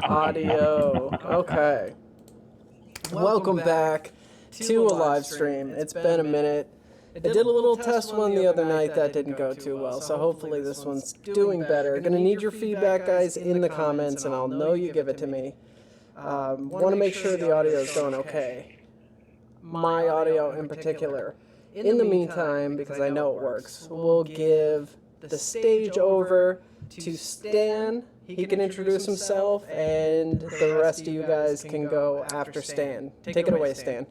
Audio. Okay. Welcome back to a live stream. It's been a minute. I did a little test one the other night that didn't go too well, so hopefully this one's doing better. Gonna need your feedback, guys, in the comments, and I'll know you give it to me. Want to make sure the audio is going okay. My audio in particular. In the meantime, because I know it works, we'll give the stage over to Stan. He can introduce himself, and the rest of you guys can go after Stan. Take it away, Stan.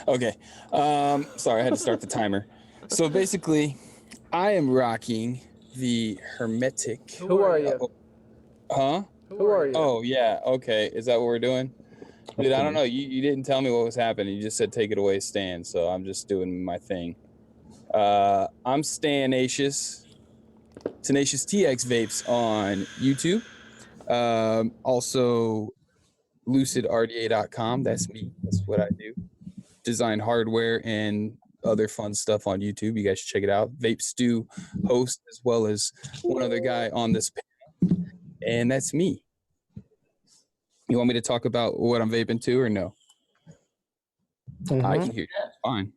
Okay. Sorry, I had to start the timer. So basically, I am rocking the Hermetic. Who are you? Huh? Who are you? Oh, yeah. Okay. Is that what we're doing? Dude, I don't know. You didn't tell me what was happening. You just said take it away, Stan. So I'm just doing my thing. I'm Stanacious. TenaciousTXVapes on YouTube. Also, LucidRDA.com. That's me. That's what I do. Design hardware and other fun stuff on YouTube. You guys should check it out. Vape Stew host, as well as one other guy on this panel. And that's me. You want me to talk about what I'm vaping to or no? Mm-hmm. I can hear you. Yeah, fine.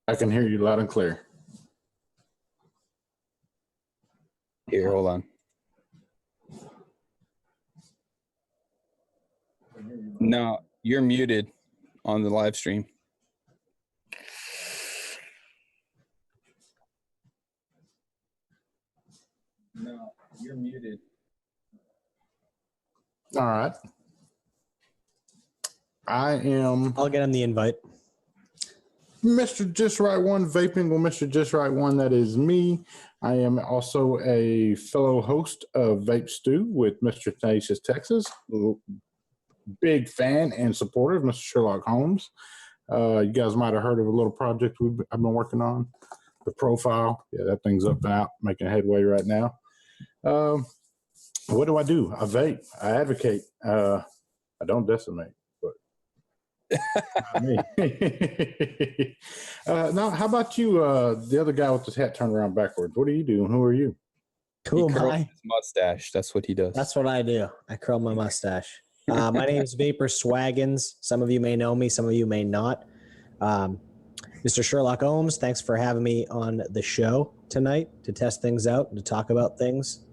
I can hear you loud and clear. Here, hold on. No, you're muted on the live stream. No, you're muted. All right. I'll get him the invite. MrJustRight1, vaping with MrJustRight1. That is me. I am also a fellow host of Vape Stew with Mr. Tenacious Texas. Big fan and supporter of Mr. Sherlock Holmes. You guys might have heard of a little project I've been working on. The profile. Yeah, that thing's up and out, making headway right now. What do? I vape. I advocate. I don't decimate, but not me. Now, how about you, the other guy with his hat turned around backwards? What do you do and who are you? Who He am curls I? his mustache. That's what he does. That's what I do. I curl my mustache. My name is VaporSwaggins. Some of you may know me, some of you may not. Mr. Sherlock Holmes, thanks for having me on the show tonight to test things out and to talk about things.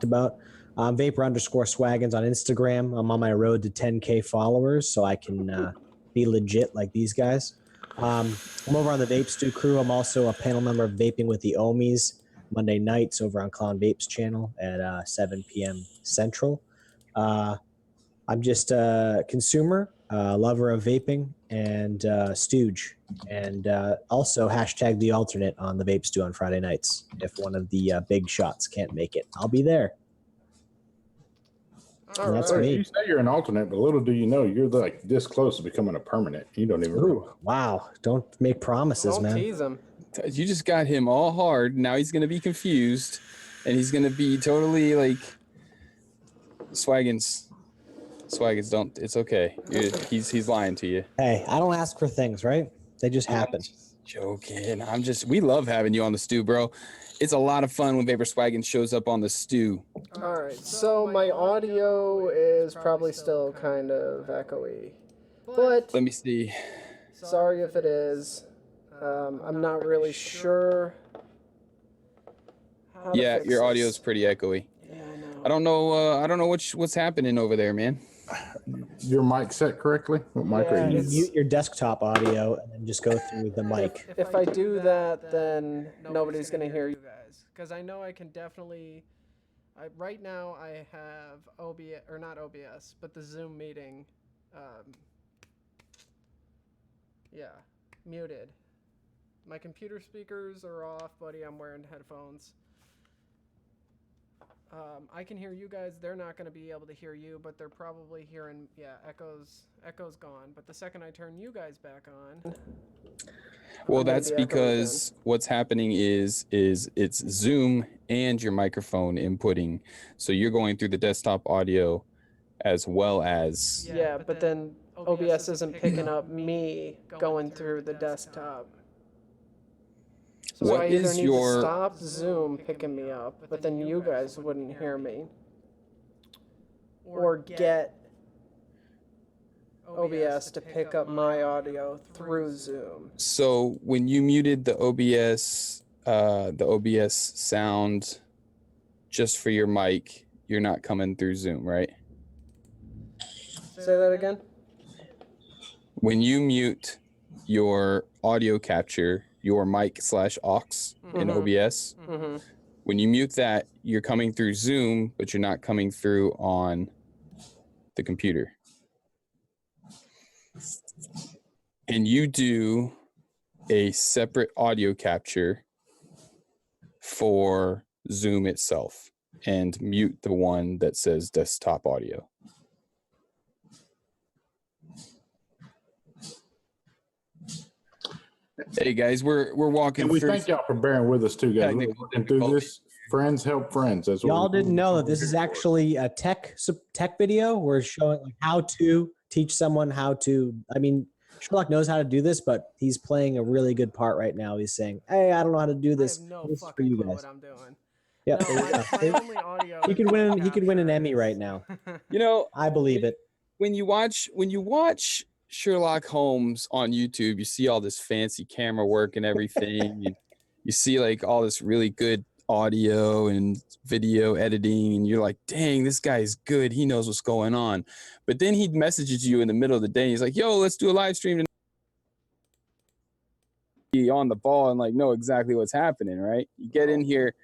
About Vapor_Swaggins on Instagram. I'm on my road to 10K followers, so I can be legit like these guys. I'm over on the Vape Stew crew. I'm also a panel member of Vaping with the Ohmies Monday nights over on Clown Vape's channel at 7 p.m. Central. I'm just a consumer, lover of vaping, and stooge. And also hashtag the alternate on the Vape Stew on Friday nights. If one of the big shots can't make it, I'll be there. All That's right. me. You say you're an alternate, but little do you know, you're like this close to becoming a permanent. You don't even realize. Ooh, wow. Don't make promises, Don't man. tease him. You just got him all hard. Now he's going to be confused, and he's going to be totally like, Swaggins, don't. It's okay. He's lying to you. Hey, I don't ask for things, right? They just happen. I'm just joking. We love having you on the stew, bro. It's a lot of fun when VaporSwaggins shows up on the stew. All right, so my audio is probably still kind of echoey, but Let me see. sorry if it is. I'm not really sure. How to Yeah, fix your this. audio is pretty echoey. Yeah, I know. I don't know what's happening over there, man. Your mic set correctly? What mic Yeah, are you You using? mute your desktop audio and then just go through the mic. If I do that, then nobody's gonna hear you guys. Because I know I can definitely. Right now I have OBS, or not OBS, but the Zoom meeting. Yeah, muted. My computer speakers are off, buddy. I'm wearing headphones. I can hear you guys. They're not going to be able to hear you, but they're probably hearing, yeah, echo's gone. But the second I turn you guys back on. Well, I'm gonna that's be echoing because what's happening is it's Zoom and your microphone inputting. So you're going through the desktop audio as well as Yeah, but then OBS isn't picking up me going through the desktop. So What I either is need your- to stop Zoom picking me up, but then you guys wouldn't hear me. Or get OBS to pick up my audio through Zoom. So when you muted the OBS sound just for your mic, you're not coming through Zoom, right? Say that again? When you mute your audio capture, your mic/aux in Mhm. OBS, Mm-hmm. when you mute that, you're coming through Zoom, but you're not coming through on the computer. And you do a separate audio capture for Zoom itself and mute the one that says desktop audio. Hey guys, we're walking And we through. thank y'all for bearing with us too, guys. We're Technical working through difficulties. this. Friends help friends. That's what Y'all we do. didn't know that this is actually a tech video. We're showing like how to teach someone how to. I mean, Sherlock knows how to do this, but he's playing a really good part right now. He's saying, "Hey, I don't know how to do this. I have no This is for fucking you clue guys." what I'm doing. Yeah, No, there you go. my only audio He is could win. mic He could win an capture. Emmy right now. You know, I believe it. when you watch Sherlock Holmes on YouTube, you see all this fancy camera work and everything. You see like all this really good audio and video editing, and you're like, dang, this guy is good. He knows what's going on. But then he messages you in the middle of the day. And he's like, yo, let's do a live stream. Be on the ball and like know exactly what's happening, right? You get in here,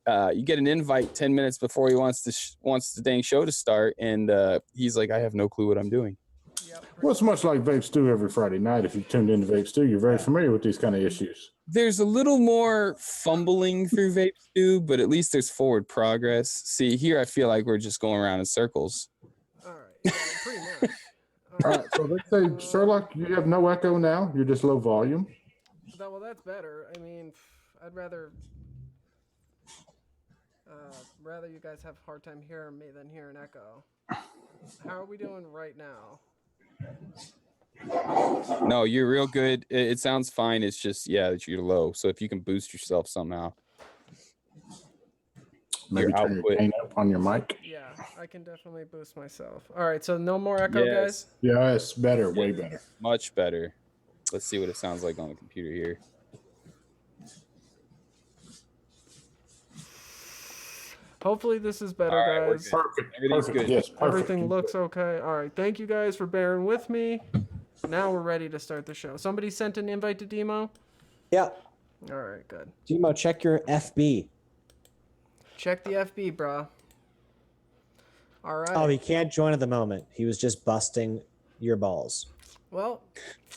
you get an invite 10 minutes before he wants the dang show to start, and he's like, I have no clue what I'm doing. Yep. Well, it's much like Vape Stew every Friday night. If you tuned into Vape Stew, you're very familiar with these kind of issues. There's a little more fumbling through Vape Stew, but at least there's forward progress. See, here I feel like we're just going around in circles. All right. Yeah, pretty much. All right, so let's say, Sherlock, you have no echo now. You're just low volume. Well, that's better. I mean, I'd rather you guys have a hard time hearing me than hearing echo. How are we doing right now? No, you're real good. It sounds fine. It's just, yeah, that you're low. So if you can boost yourself somehow. Maybe your turn your gain up on your mic. Yeah, I can definitely boost myself. All right, so no more echo, guys? Yeah, it's better, way better. Much better. Let's see what it sounds like on the computer here. Hopefully this is better, guys. Perfect. Everything's good. Yes, perfect. Everything looks okay. All right, thank you guys for bearing with me. Now we're ready to start the show. Somebody sent an invite to Demo? Yeah. All right, good. Demo, check your FB. Check the FB, bro. All right. Oh, he can't join at the moment. He was just busting your balls. Well,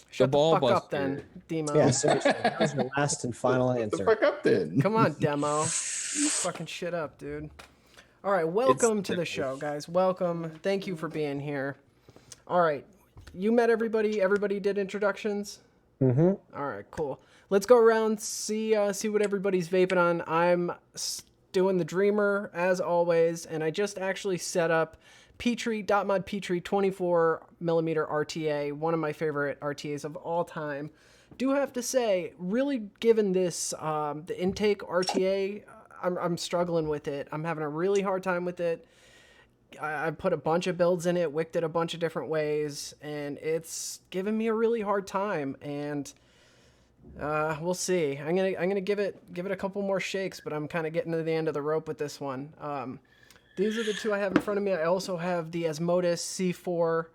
shut the ball fuck up buster. then, Demo. Yeah, seriously. That was your last and final Shut answer. the fuck up then. Come on, Demo. Fucking shit up, dude. All right, welcome to the show, guys. Welcome. Thank you for being here. All right, you met everybody. Everybody did introductions. Mm-hmm. All right, cool. Let's go around, see what everybody's vaping on. I'm doing the Dreamer as always, and I just actually set up Petrie.mod Petrie 24mm RTA, one of my favorite RTAs of all time. Do have to say, really given this the intake RTA, I'm struggling with it. I'm having a really hard time with it. I put a bunch of builds in it, wicked it a bunch of different ways, and it's giving me a really hard time. And we'll see. I'm gonna give it a couple more shakes, but I'm kind of getting to the end of the rope with this one. These are the two I have in front of me. I also have the Asmodus C4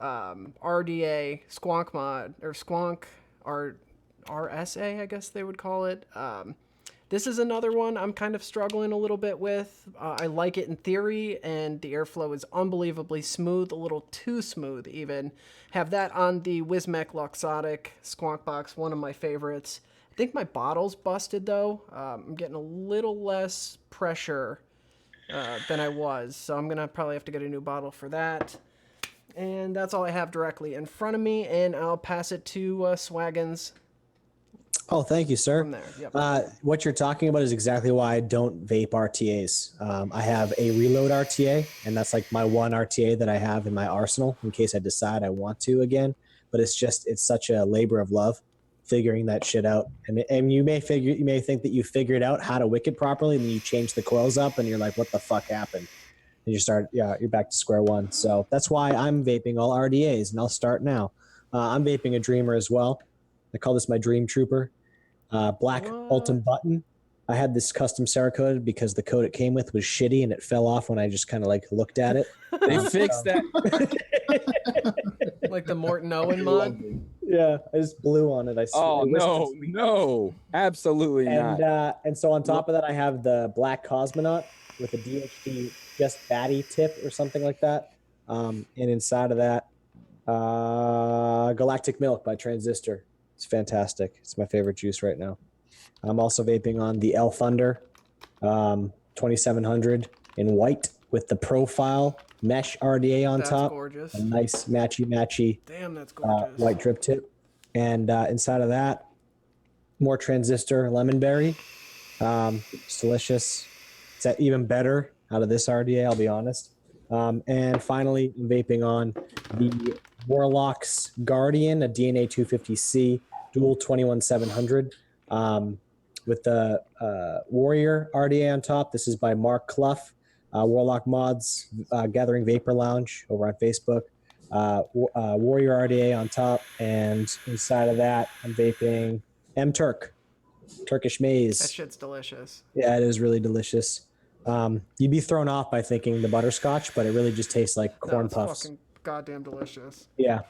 RDA Squonk mod, or Squonk RSA, I guess they would call it. This is another one I'm kind of struggling a little bit with. I like it in theory, and the airflow is unbelievably smooth, a little too smooth even. Have that on the Mech Luxotic Squonk box, one of my favorites. I think my bottle's busted though. I'm getting a little less pressure than I was, so I'm gonna probably have to get a new bottle for that. And that's all I have directly in front of me, and I'll pass it to Swaggins. Oh, thank you, sir. From there, yep. What you're talking about is exactly why I don't vape RTAs. I have a reload RTA, and that's like my one RTA that I have in my arsenal in case I decide I want to again. But it's such a labor of love figuring that shit out. And you may think that you figured out how to wick it properly, and then you change the coils up, and you're like, what the fuck happened? And you're back to square one. So that's why I'm vaping all RDAs, and I'll start now. I'm vaping a Dreamer as well. I call this my Dream Trooper. Black Ultim button. I had this custom Cerakoted because the coat it came with was shitty and it fell off when I just kind of like looked at it. They fixed that. Like the Morton Owen mod? Yeah, I just blew on it. No, absolutely not. And so on top of that, I have the Black Cosmonaut with a DHD just batty tip or something like that. And inside of that, Galactic Milk by Transistor. It's fantastic. It's my favorite juice right now. I'm also vaping on the L Thunder 2700 in white with the profile mesh RDA on top. Gorgeous. A nice matchy. Damn, that's gorgeous. White drip tip. And inside of that, more Transistor Lemon Berry. It's delicious. It's even better out of this RDA, I'll be honest. And finally, I'm vaping on the Warlock's Guardian, a DNA 250C dual 21700 with the Warrior RDA on top. This is by Mark Clough, Warlock Mods, Gathering Vapor Lounge over on Facebook. Warrior RDA on top, and inside of that, I'm vaping Turkish Maize. That shit's delicious. Yeah, it is really delicious. You'd be thrown off by thinking the butterscotch, but it really just tastes like corn puffs. Fucking goddamn delicious. Yeah.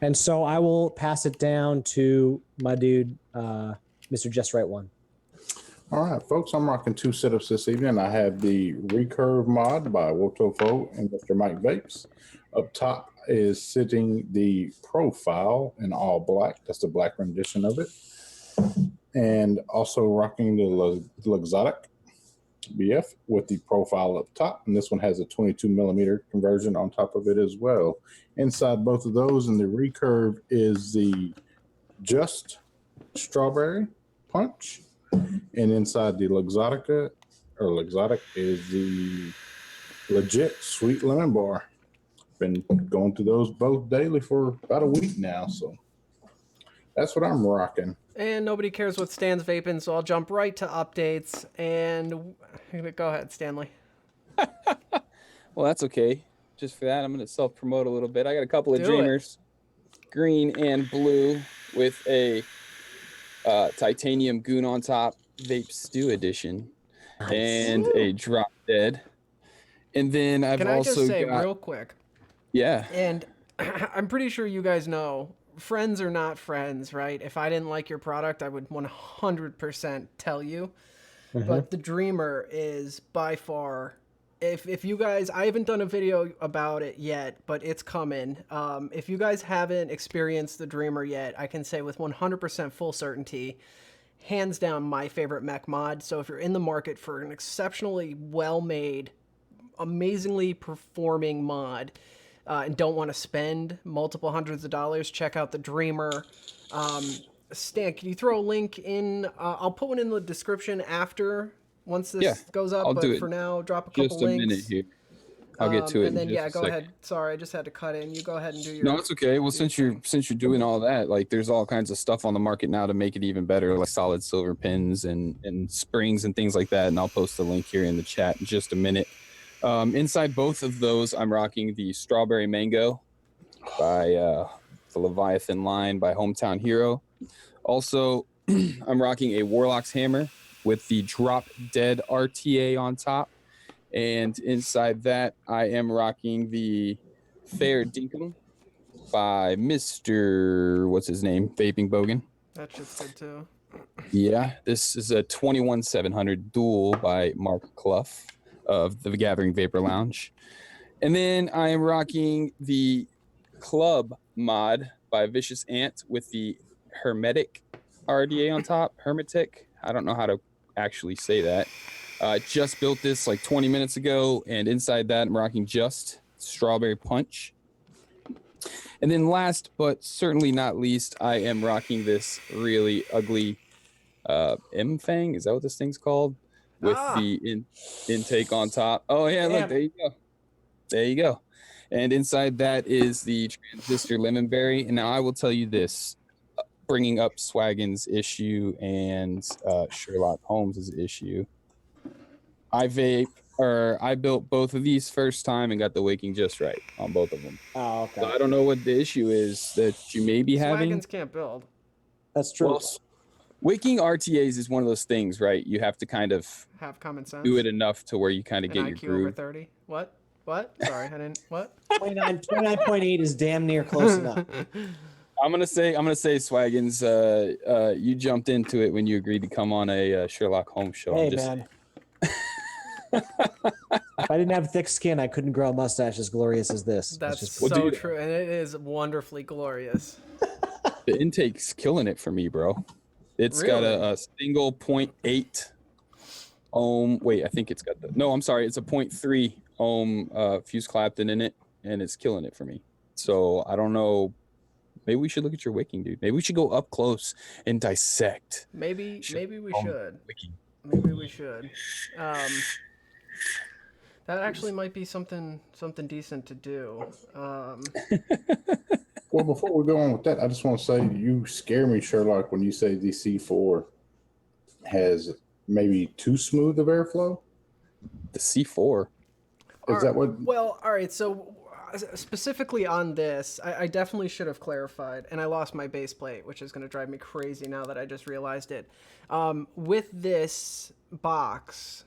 And so I will pass it down to my dude, MrJustRight1. All right, folks, I'm rocking two setups this evening. I have the Recurve mod by Wotofo and Mr. Mike Vapes. Up top is sitting the profile in all black. That's the black rendition of it. And also rocking the Luxottic BF with the profile up top. And this one has a 22 millimeter conversion on top of it as well. Inside both of those in the recurve is the Just Strawberry Punch. And inside the Luxottic is the Legit Sweet Lemon Bar. Been going through those both daily for about a week now, so that's what I'm rocking. And nobody cares what Stan's vaping, so I'll jump right to updates. And go ahead, Stanley. Well, that's okay. Just for that, I'm going to self-promote a little bit. I got a couple of Do Dreamers, green and blue, with a titanium goon on top, Vape Stew edition, and a Drop Dead. And then I've Can I also just say got, real quick? yeah. And I'm pretty sure you guys know, friends are not friends, right? If I didn't like your product, I would 100% tell you. But the Dreamer is by far, if you guys, I haven't done a video about it yet, but it's coming. If you guys haven't experienced the Dreamer yet, I can say with 100% full certainty, hands down my favorite mech mod. So if you're in the market for an exceptionally well-made, amazingly performing mod, and don't want to spend multiple hundreds of dollars, check out the Dreamer. Stan, can you throw a link in? I'll put one in the description after, once this goes up. I'll but do it. for now, drop a couple Just a links. minute here. I'll get to it. And then in just a go second. ahead. Sorry, I just had to cut in. You go ahead and do your. No, it's okay. Well, since you're doing all that, like there's all kinds of stuff on the market now to make it even better, like solid silver pins and springs and things like that. And I'll post the link here in the chat in just a minute. Inside both of those, I'm rocking the Strawberry Mango by the Leviathan line by Hometown Hero. Also, I'm rocking a Warlock's Hammer with the Drop Dead RTA on top. And inside that, I am rocking the Fair Dinkum by Mr. What's his name? Vaping Bogan. That shit's good too. Yeah, this is a 21700 dual by Mark Clough of the Gathering Vapor Lounge. And then I am rocking the Club mod by Vicious Ant with the Hermetic RDA on top. Hermetic. I don't know how to actually say that. Just built this like 20 minutes ago, and inside that I'm rocking Just Strawberry Punch. And then last but certainly not least, I am rocking this really ugly M-Fang. Is that what this thing's called? With the intake on top. Oh yeah, look, there you go. There you go. And inside that is the Transistor Lemonberry. And now I will tell you this, bringing up Swaggins' issue and Sherlock Holmes' issue. I built both of these first time and got the waking just right on both of them. Oh, okay. So I don't know what the issue is that you may be having. Swaggins can't build. That's true. Well, waking RTAs is one of those things, right? You have to kind of Have common sense. do it enough to where you kind of An get IQ your groove. over 30. What? Sorry, I didn't. What? 29.8 is damn near close enough. I'm gonna say, Swaggins, you jumped into it when you agreed to come on a Sherlock Holmes show. Hey, man. If I didn't have thick skin, I couldn't grow a mustache as glorious as this. That's just... so true, and it is wonderfully glorious. The intake's killing it for me, bro. It's Really? got a single 0.8 ohm. Wait, I think it's got the. No, I'm sorry. It's a 0.3 ohm fuse Clapton in it, and it's killing it for me. So I don't know. Maybe we should look at your wicking, dude. Maybe we should go up close and dissect. Maybe we should. Wicking. Maybe we should. That actually might be something decent to do. Well, before we go on with that, I just want to say you scare me, Sherlock, when you say the C4 has maybe too smooth of airflow. The C4. Is that what? Well, all right. So specifically on this, I definitely should have clarified, and I lost my base plate, which is going to drive me crazy now that I just realized it. With this box,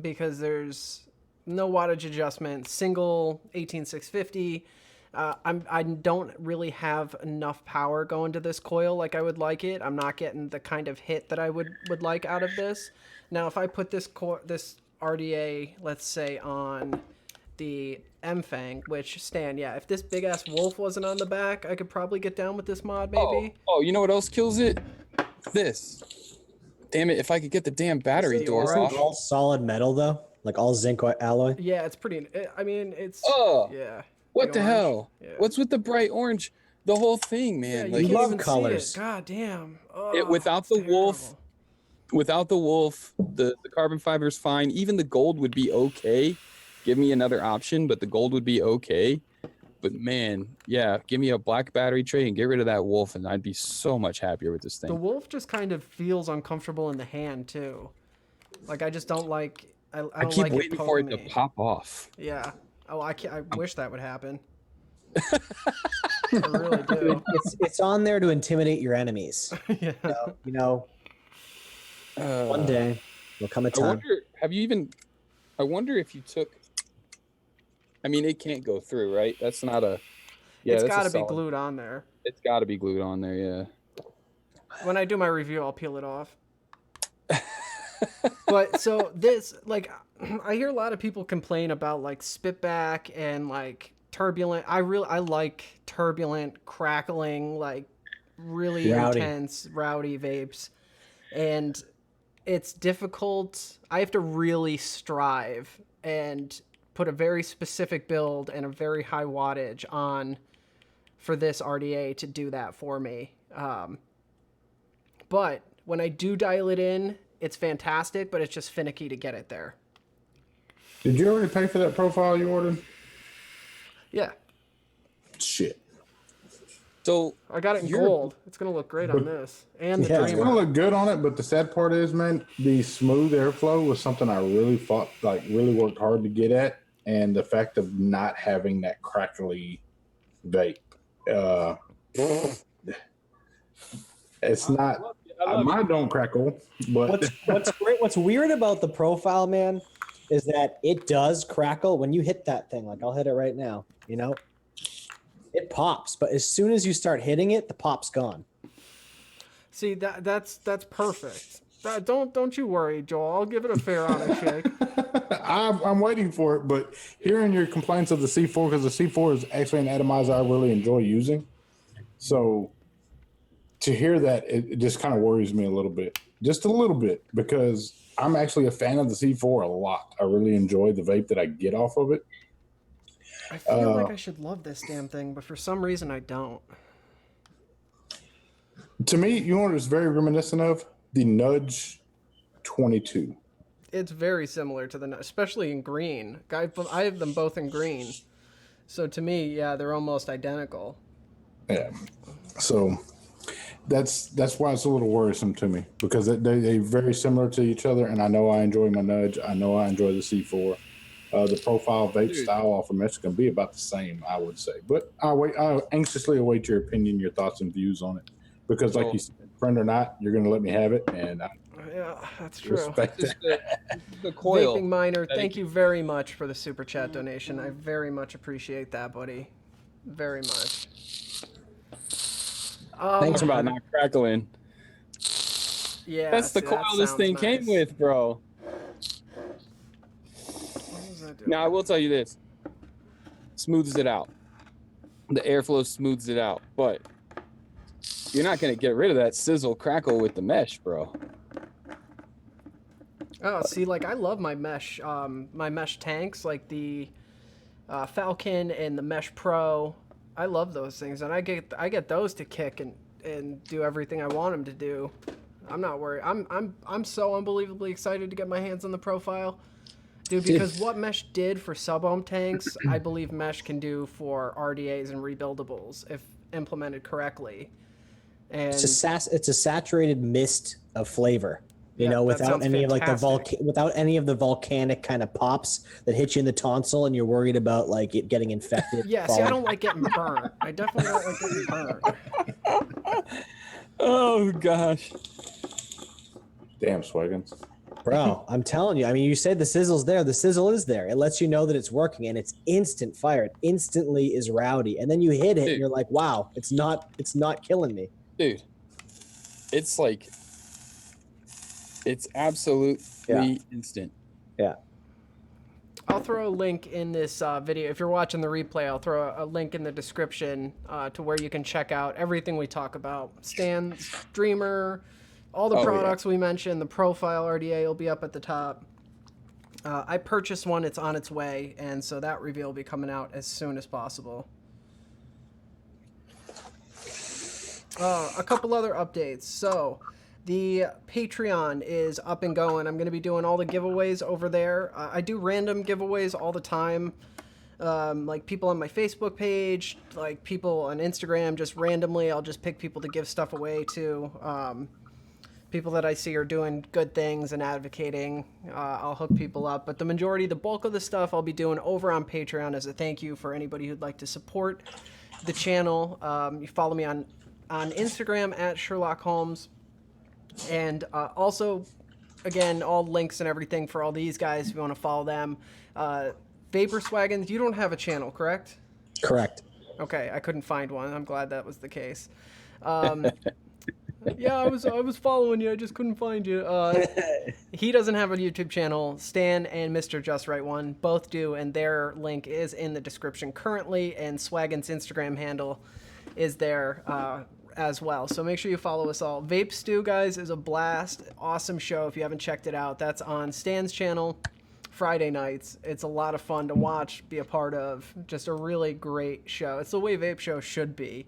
because there's no wattage adjustment, single 18650. I don't really have enough power going to this coil like I would like it. I'm not getting the kind of hit that I would like out of this. Now, if I put this RDA, let's say, on the M-Fang, which, Stan, yeah, if this big-ass wolf wasn't on the back, I could probably get down with this mod, maybe. Oh, you know what else kills it? This. Damn it, if I could get the damn battery door Isn't off. it all solid metal though? Like all zinc alloy? Yeah, it's pretty... I mean, it's... Oh, yeah. what the orange. hell? Yeah. What's with the bright orange? The whole thing, Yeah, man. you Like, can't love even colors. see it. God damn. Oh, without it's the wolf, terrible. without the wolf, the carbon fiber is fine. Even the gold would be okay. Give me another option, but the gold would be okay. But man, yeah, give me a black battery tray and get rid of that wolf, and I'd be so much happier with this The thing. wolf just kind of feels uncomfortable in the hand, too. Like, I just don't like... I I don't keep like waiting it for it poking to me. pop off. Yeah. Oh, I wish that would happen. I really do. It's on there to intimidate your enemies. Yeah. You know, one day will come a I time. wonder, I wonder if you took, I mean, it can't go through, right? That's not a, yeah, It's that's got to a be solid- glued on there. It's got to be glued on there, yeah. When I do my review, I'll peel it off. But so this, like, I hear a lot of people complain about like spitback and like turbulent. I like turbulent, crackling, like really Rowdy. intense, rowdy vapes, and it's difficult. I have to really strive and put a very specific build and a very high wattage on for this RDA to do that for me. But when I do dial it in, it's fantastic, but it's just finicky to get it there. Did you already pay for that profile you ordered? Yeah, Shit. So I got it in You're- gold. It's gonna look great on this and the Yeah, It's gonna Dreamer. look good on it, but the sad part is, man, the smooth airflow was something I really really worked hard to get at, and the fact of not having that crackly vape. It's not. Mine don't crackle, but What's weird about the profile, man, is that it does crackle when you hit that thing. Like I'll hit it right now. You know, it pops, but as soon as you start hitting it, the pop's gone. See that's perfect. Don't you worry, Joel. I'll give it a fair honest shake. I'm waiting for it. But hearing your complaints of the C4, because the C4 is actually an atomizer I really enjoy using, so to hear that, it just kind of worries me a little bit, just a little bit, because I'm actually a fan of the C4 a lot. I really enjoy the vape that I get off of it. I feel like I should love this damn thing, but for some reason I don't. To me, you know what it's very reminiscent of? The Nudge 22. It's very similar to especially in green. I have them both in green. So to me, yeah, they're almost identical. Yeah. So that's why it's a little worrisome to me, because they're very similar to each other, and I know I enjoy my Nudge. I know I enjoy the C4. The profile vape style off of Mech is going to be about the same, I would say. But I anxiously await your opinion, your thoughts, and views on it. Because, like you said, friend or not, you're going to let me have it, and I Yeah, that's true. respect this it. is the coil. Vaping Miner, thank you very much for the super chat donation. I very much appreciate that, buddy. Very much. Thanks about not crackling. Yeah, That's the see, coil that this sounds thing nice. came with, bro. What was that doing? Now I will tell you this: smooths it out. The airflow smooths it out, but you're not gonna get rid of that sizzle crackle with the mesh, bro. Oh, see, like I love my mesh tanks, like the Falcon and the Mesh Pro. I love those things, and I get those to kick and do everything I want them to do. I'm not worried. I'm so unbelievably excited to get my hands on the profile, dude. Because what Mesh did for sub-ohm tanks, I believe Mesh can do for RDAs and rebuildables if implemented correctly. And It's a saturated mist of flavor. You Yeah, know, that without sounds any of like fantastic. without any of the volcanic kind of pops that hit you in the tonsil, and you're worried about like it getting infected. yeah, see, I don't like getting burnt. I definitely don't like getting burnt. Oh gosh. Damn, Swaggins. Bro, I'm telling you. I mean, you said the sizzle's there. The sizzle is there. It lets you know that it's working, and it's instant fire. It instantly is rowdy, and then you hit it, Dude. and you're like, "Wow, it's not killing me." Dude, it's like, it's absolutely instant. Yeah. I'll throw a link in this video. If you're watching the replay, I'll throw a link in the description to where you can check out everything we talk about. Stand, streamer, all the products we mentioned. The profile RDA will be up at the top. I purchased one. It's on its way, and so that review will be coming out as soon as possible. A couple other updates. So the Patreon is up and going. I'm going to be doing all the giveaways over there. I do random giveaways all the time. Like people on my Facebook page, like people on Instagram, just randomly. I'll just pick people to give stuff away to. People that I see are doing good things and advocating. I'll hook people up. But the bulk of the stuff I'll be doing over on Patreon as a thank you for anybody who'd like to support the channel. You follow me on Instagram at sherlockhohms. And also, again, all links and everything for all these guys if you want to follow them. VaporSwaggins, you don't have a channel, correct? Correct. Okay, I couldn't find one. I'm glad that was the case. Yeah, I was following you. I just couldn't find you. He doesn't have a YouTube channel. Stan and MrJustRight1 both do, and their link is in the description currently, and Swaggins' Instagram handle is there as well. So make sure you follow us all. Vape Stew, guys, is a blast. Awesome show if you haven't checked it out. That's on Stan's channel Friday nights. It's a lot of fun to watch, be a part of. Just a really great show. It's the way Vape Show should be.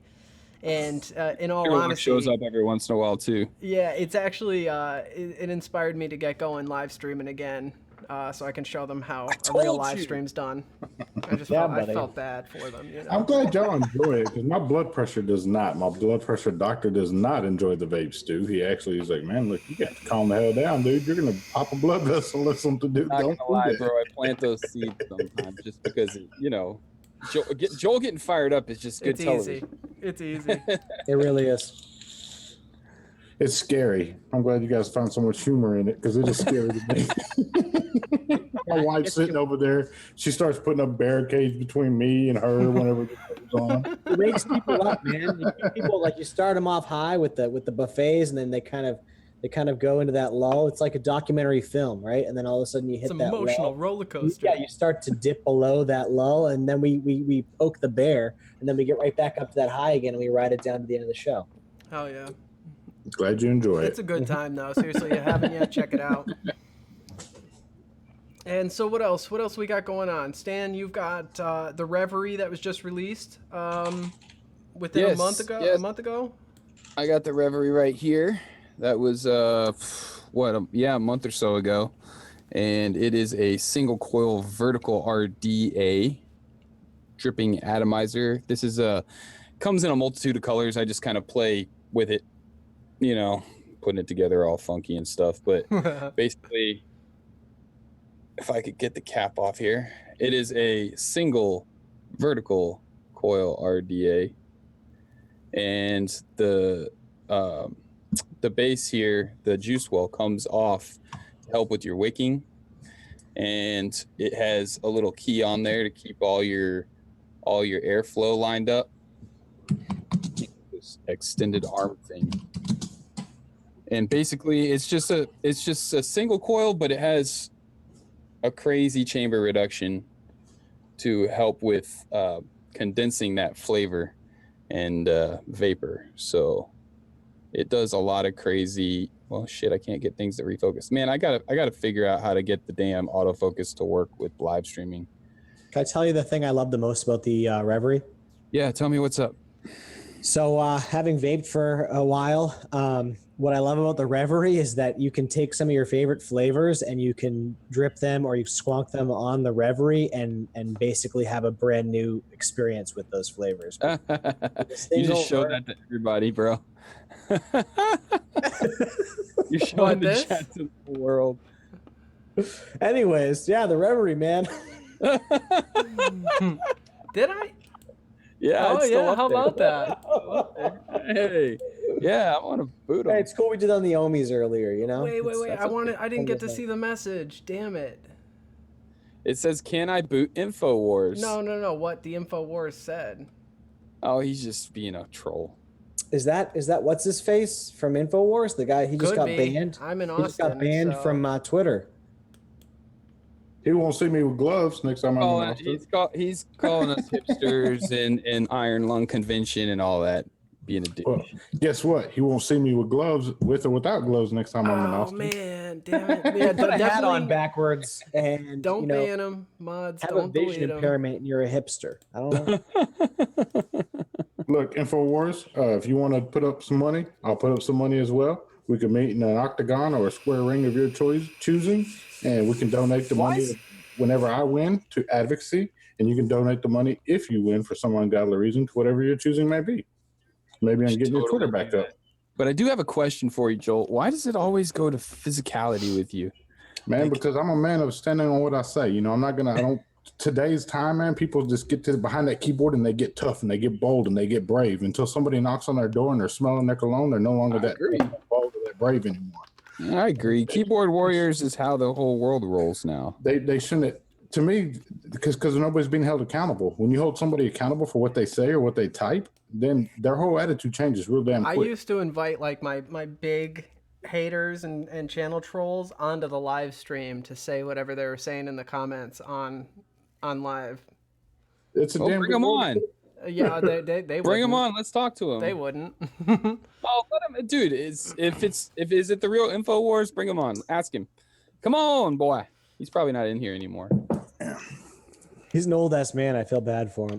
And in all honesty, shows up every once in a while too. Yeah, it's actually it inspired me to get going live streaming again, so I can show them how a real live stream's done. I just I felt bad for them. You know? I'm glad y'all enjoy it because my blood pressure does not. My blood pressure doctor does not enjoy the vape stew. He actually is like, man, look, you got to calm the hell down, dude. You're gonna pop a blood vessel or something to do. Not gonna lie, bro. I plant those seeds sometimes just because Joel getting fired up is just good television. It's easy. It really is. It's scary. I'm glad you guys found so much humor in it because it is scary to me. My wife's sitting over there. She starts putting up barricades between me and her whenever it goes on. It wakes people up, man. You start them off high with the buffets, and then they kind of go into that lull. It's like a documentary film, right? And then all of a sudden you hit that emotional roller coaster. Yeah, you start to dip below that lull, and then we poke the bear, and then we get right back up to that high again, and we ride it down to the end of the show. Hell yeah. Glad you enjoy it. It's a good time, though. Seriously, you haven't yet, check it out. And so what else? What else we got going on? Stan, you've got the Reverie that was just released within a month ago? Yes. A month ago? I got the Reverie right here. That was, a month or so ago. And it is a single coil vertical RDA dripping atomizer. This is comes in a multitude of colors. I just kind of play with it, putting it together all funky and stuff. But basically, if I could get the cap off here, it is a single vertical coil RDA. And the base here, the juice well, comes off to help with your wicking, and it has a little key on there to keep all your airflow lined up. This extended arm thing, and basically it's just a single coil, but it has a crazy chamber reduction to help with condensing that flavor and vapor. So it does a lot of crazy. Well, shit, I can't get things to refocus. Man, I gotta figure out how to get the damn autofocus to work with live streaming. Can I tell you the thing I love the most about the Reverie? Yeah, tell me what's up. So having vaped for a while, what I love about the Reverie is that you can take some of your favorite flavors and you can drip them or you squonk them on the Reverie and basically have a brand new experience with those flavors. You just showed that to everybody, bro. You're showing the chat to the world. Anyways, yeah, the Reverie, man. Did I? Yeah. Oh, yeah. How about that? Hey. Yeah, I want to boot them. Hey, it's cool we did on the Ohmies earlier, Wait. I didn't get to see the message. Damn it. It says, "Can I boot InfoWars?" No. What the InfoWars said. Oh, he's just being a troll. Is that what's his face from InfoWars? The guy he just got banned. I'm in He Austin. just got banned from Twitter. He won't see me with gloves next time I'm in Austin. He's calling us hipsters and Iron Lung Convention and all that. Being a dick. Well, guess what? He won't see me with gloves, with or without gloves, next time I'm in Austin. Oh man, damn it! Yeah, Put a hat on backwards and don't ban them, mods. Have don't a vision impairment and you're a hipster. I don't know. Look, InfoWars, if you want to put up some money, I'll put up some money as well. We can meet in an octagon or a square ring of your choosing, and we can donate the money whenever I win to advocacy, and you can donate the money if you win for some ungodly reason to whatever your choosing may be. Maybe I'm getting your Twitter back up. But I do have a question for you, Joel. Why does it always go to physicality with you? Man, because I'm a man of standing on what I say. You know, I don't, today's time, man, people just get behind that keyboard and they get tough and they get bold and they get brave until somebody knocks on their door and they're smelling their cologne. They're no longer that bold or that brave anymore. I agree. Keyboard warriors is how the whole world rolls now. They shouldn't, to me, because nobody's being held accountable. When you hold somebody accountable for what they say or what they type, then their whole attitude changes real damn quick. I used to invite like my big haters and channel trolls onto the live stream to say whatever they were saying in the comments on live. It's a damn bring them on. Yeah, they bring them on. Let's talk to them. They wouldn't. Oh, let him, dude. Is it the real InfoWars? Bring him on. Ask him. Come on, boy. He's probably not in here anymore. Yeah. He's an old ass man. I feel bad for him.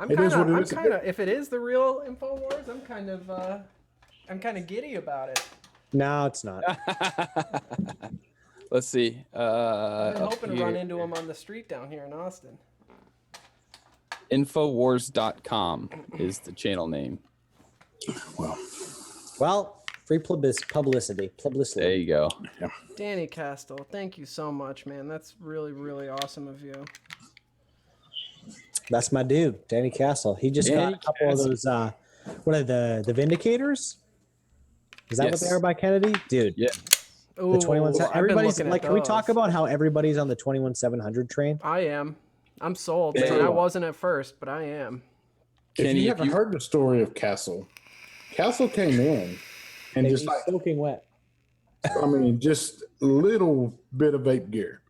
I'm kind of. If it is the real InfoWars, I'm kind of giddy about it. No, it's not. Let's see. I'm hoping to run into him on the street down here in Austin. Infowars.com is the channel name. Well, free publicity. There you go. Yeah. Danny Castle, thank you so much, man. That's really, really awesome of you. That's my dude, Danny Castle. He just got a couple of those. What are the Vindicators? Is that what they are by Kennedy, dude? Yeah. The 21. Everybody's like. Can we talk about how everybody's on the 21700 train? I am. I'm sold. Man. I wasn't at first, but I am. If you haven't heard the story of Castle came in and just like soaking wet. I mean, just a little bit of vape gear.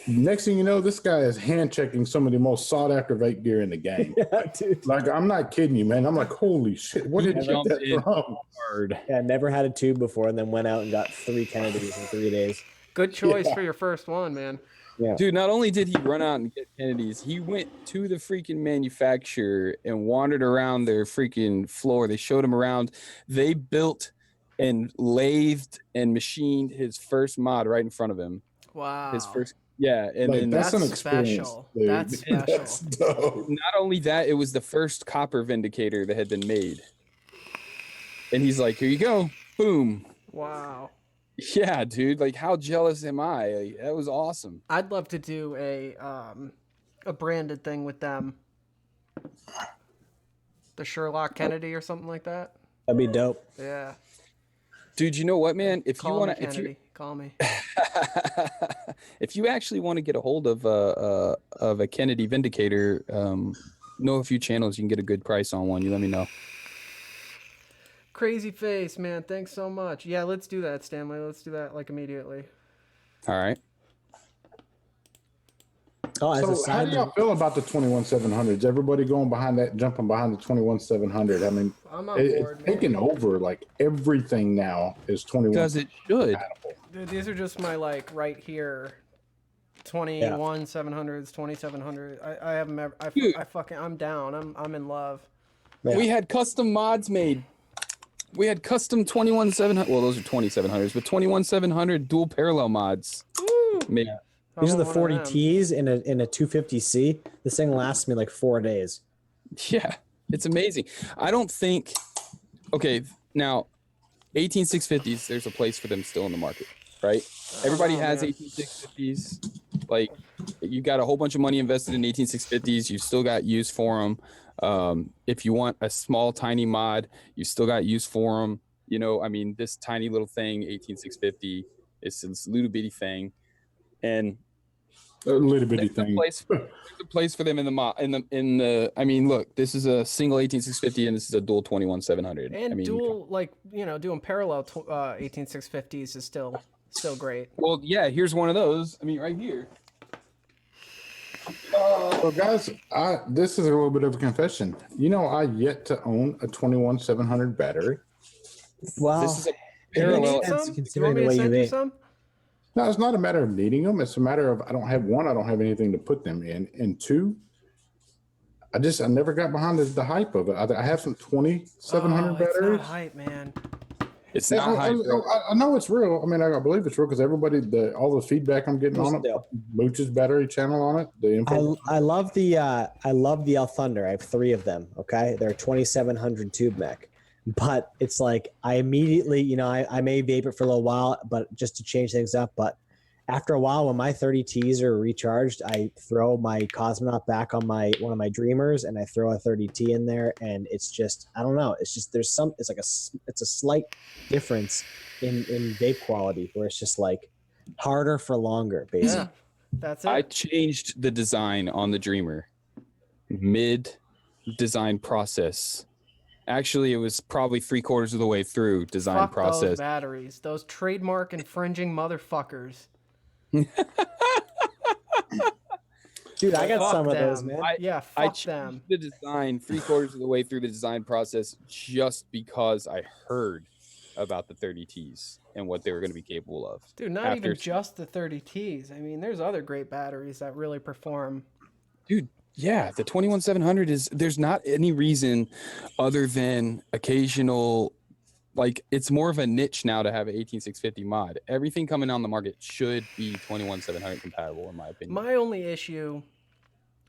Next thing you know, this guy is hand checking some of the most sought after vape gear in the game. Yeah, dude. Like, I'm not kidding you, man. I'm like, holy shit, where did you get that from? Hard. Yeah, never had a tube before, and then went out and got 3 Kennedys in 3 days. Good choice for your first one, man. Yeah. Dude, not only did he run out and get Kennedys, he went to the freaking manufacturer and wandered around their freaking floor. They showed him around. They built and lathed and machined his first mod right in front of him. Wow. His first. Yeah, and like, then that's an experience. Special. Dude. That's special. That's dope. Not only that, it was the first copper Vindicator that had been made. And he's like, here you go. Boom. Wow. Yeah, dude. Like, how jealous am I? Like, that was awesome. I'd love to do a branded thing with them. The Sherlock Kennedy or something like that. That'd be dope. Yeah. Dude, you know what, man? If you want to, call me. If you actually want to get a hold of a Kennedy Vindicator, know a few channels you can get a good price on one. You let me know. Crazy face, man. Thanks so much. Yeah, let's do that, Stanley. Let's do that like immediately. All right. Oh, so how do y'all feel about the 21700s? Everybody going behind that, jumping behind the 21700. I mean, it's taking over. Like everything now is 21. Because it should. Dude, these are just my like right here. 21700s, 2700. I have them. I'm down. I'm in love. Yeah. We had custom mods made. We had custom 21700. Well, those are 2700s, but 21700 dual parallel mods. Made. Yeah. These are the 40Ts in a 250C. This thing lasts me like 4 days. Yeah, it's amazing. I don't think. Okay, now 18650s. There's a place for them still in the market, right? Everybody has 18650s. Like, you got a whole bunch of money invested in 18650s. You still got use for them. If you want a small, tiny mod, you still got use for them. You know, I mean, this tiny little thing, 18650, it's this little bitty thing. And a little bitty thing. There's a place for them in the. I mean, look, this is a single 18650 and this is a dual 21700. And dual, like, you know, doing parallel 18650s is still Still great. Well, yeah, here's one of those. I mean, right here. So, guys, this is a little bit of a confession. You know, I yet to own a 21700 battery. Well, This is a Do you parallel. need some? Do you considering want me the to way you send you vape. some? No, it's not a matter of needing them. It's a matter of I don't have one. I don't have anything to put them in. And two, I never got behind the hype of it. I have some 2700 It's batteries. not hype, man. It's not hype, bro. I know it's real. I mean, I believe it's real because all the feedback I'm getting on it, Still. Mooch's battery channel on it, the info. I love the El Thunder. I have 3 of them. Okay, they're 2700 tube mech, but it's like I immediately, I may vape it for a little while, but just to change things up. But after a while, when my 30Ts are recharged, I throw my Cosmonaut back on one of my Dreamers, and I throw a 30T in there, and it's just, I don't know. It's just it's a slight difference in vape quality where it's just like harder for longer, basically. Yeah, that's it. I changed the design on the Dreamer mid-design process. Actually, it was probably 3/4 of the way through design Fuck process. those batteries. Those trademark infringing motherfuckers. Dude, I got Fuck some of them. those, man. Yeah, I fuck changed them. the design 3/4 of the way through the design process just because I heard about the 30Ts and what they were going to be capable of. Dude, not even just the 30Ts. I mean, there's other great batteries that really perform. Dude, yeah, the 21700 there's not any reason other than occasional, like, it's more of a niche now to have an 18650 mod. Everything coming on the market should be 21700 compatible, in my opinion. My only issue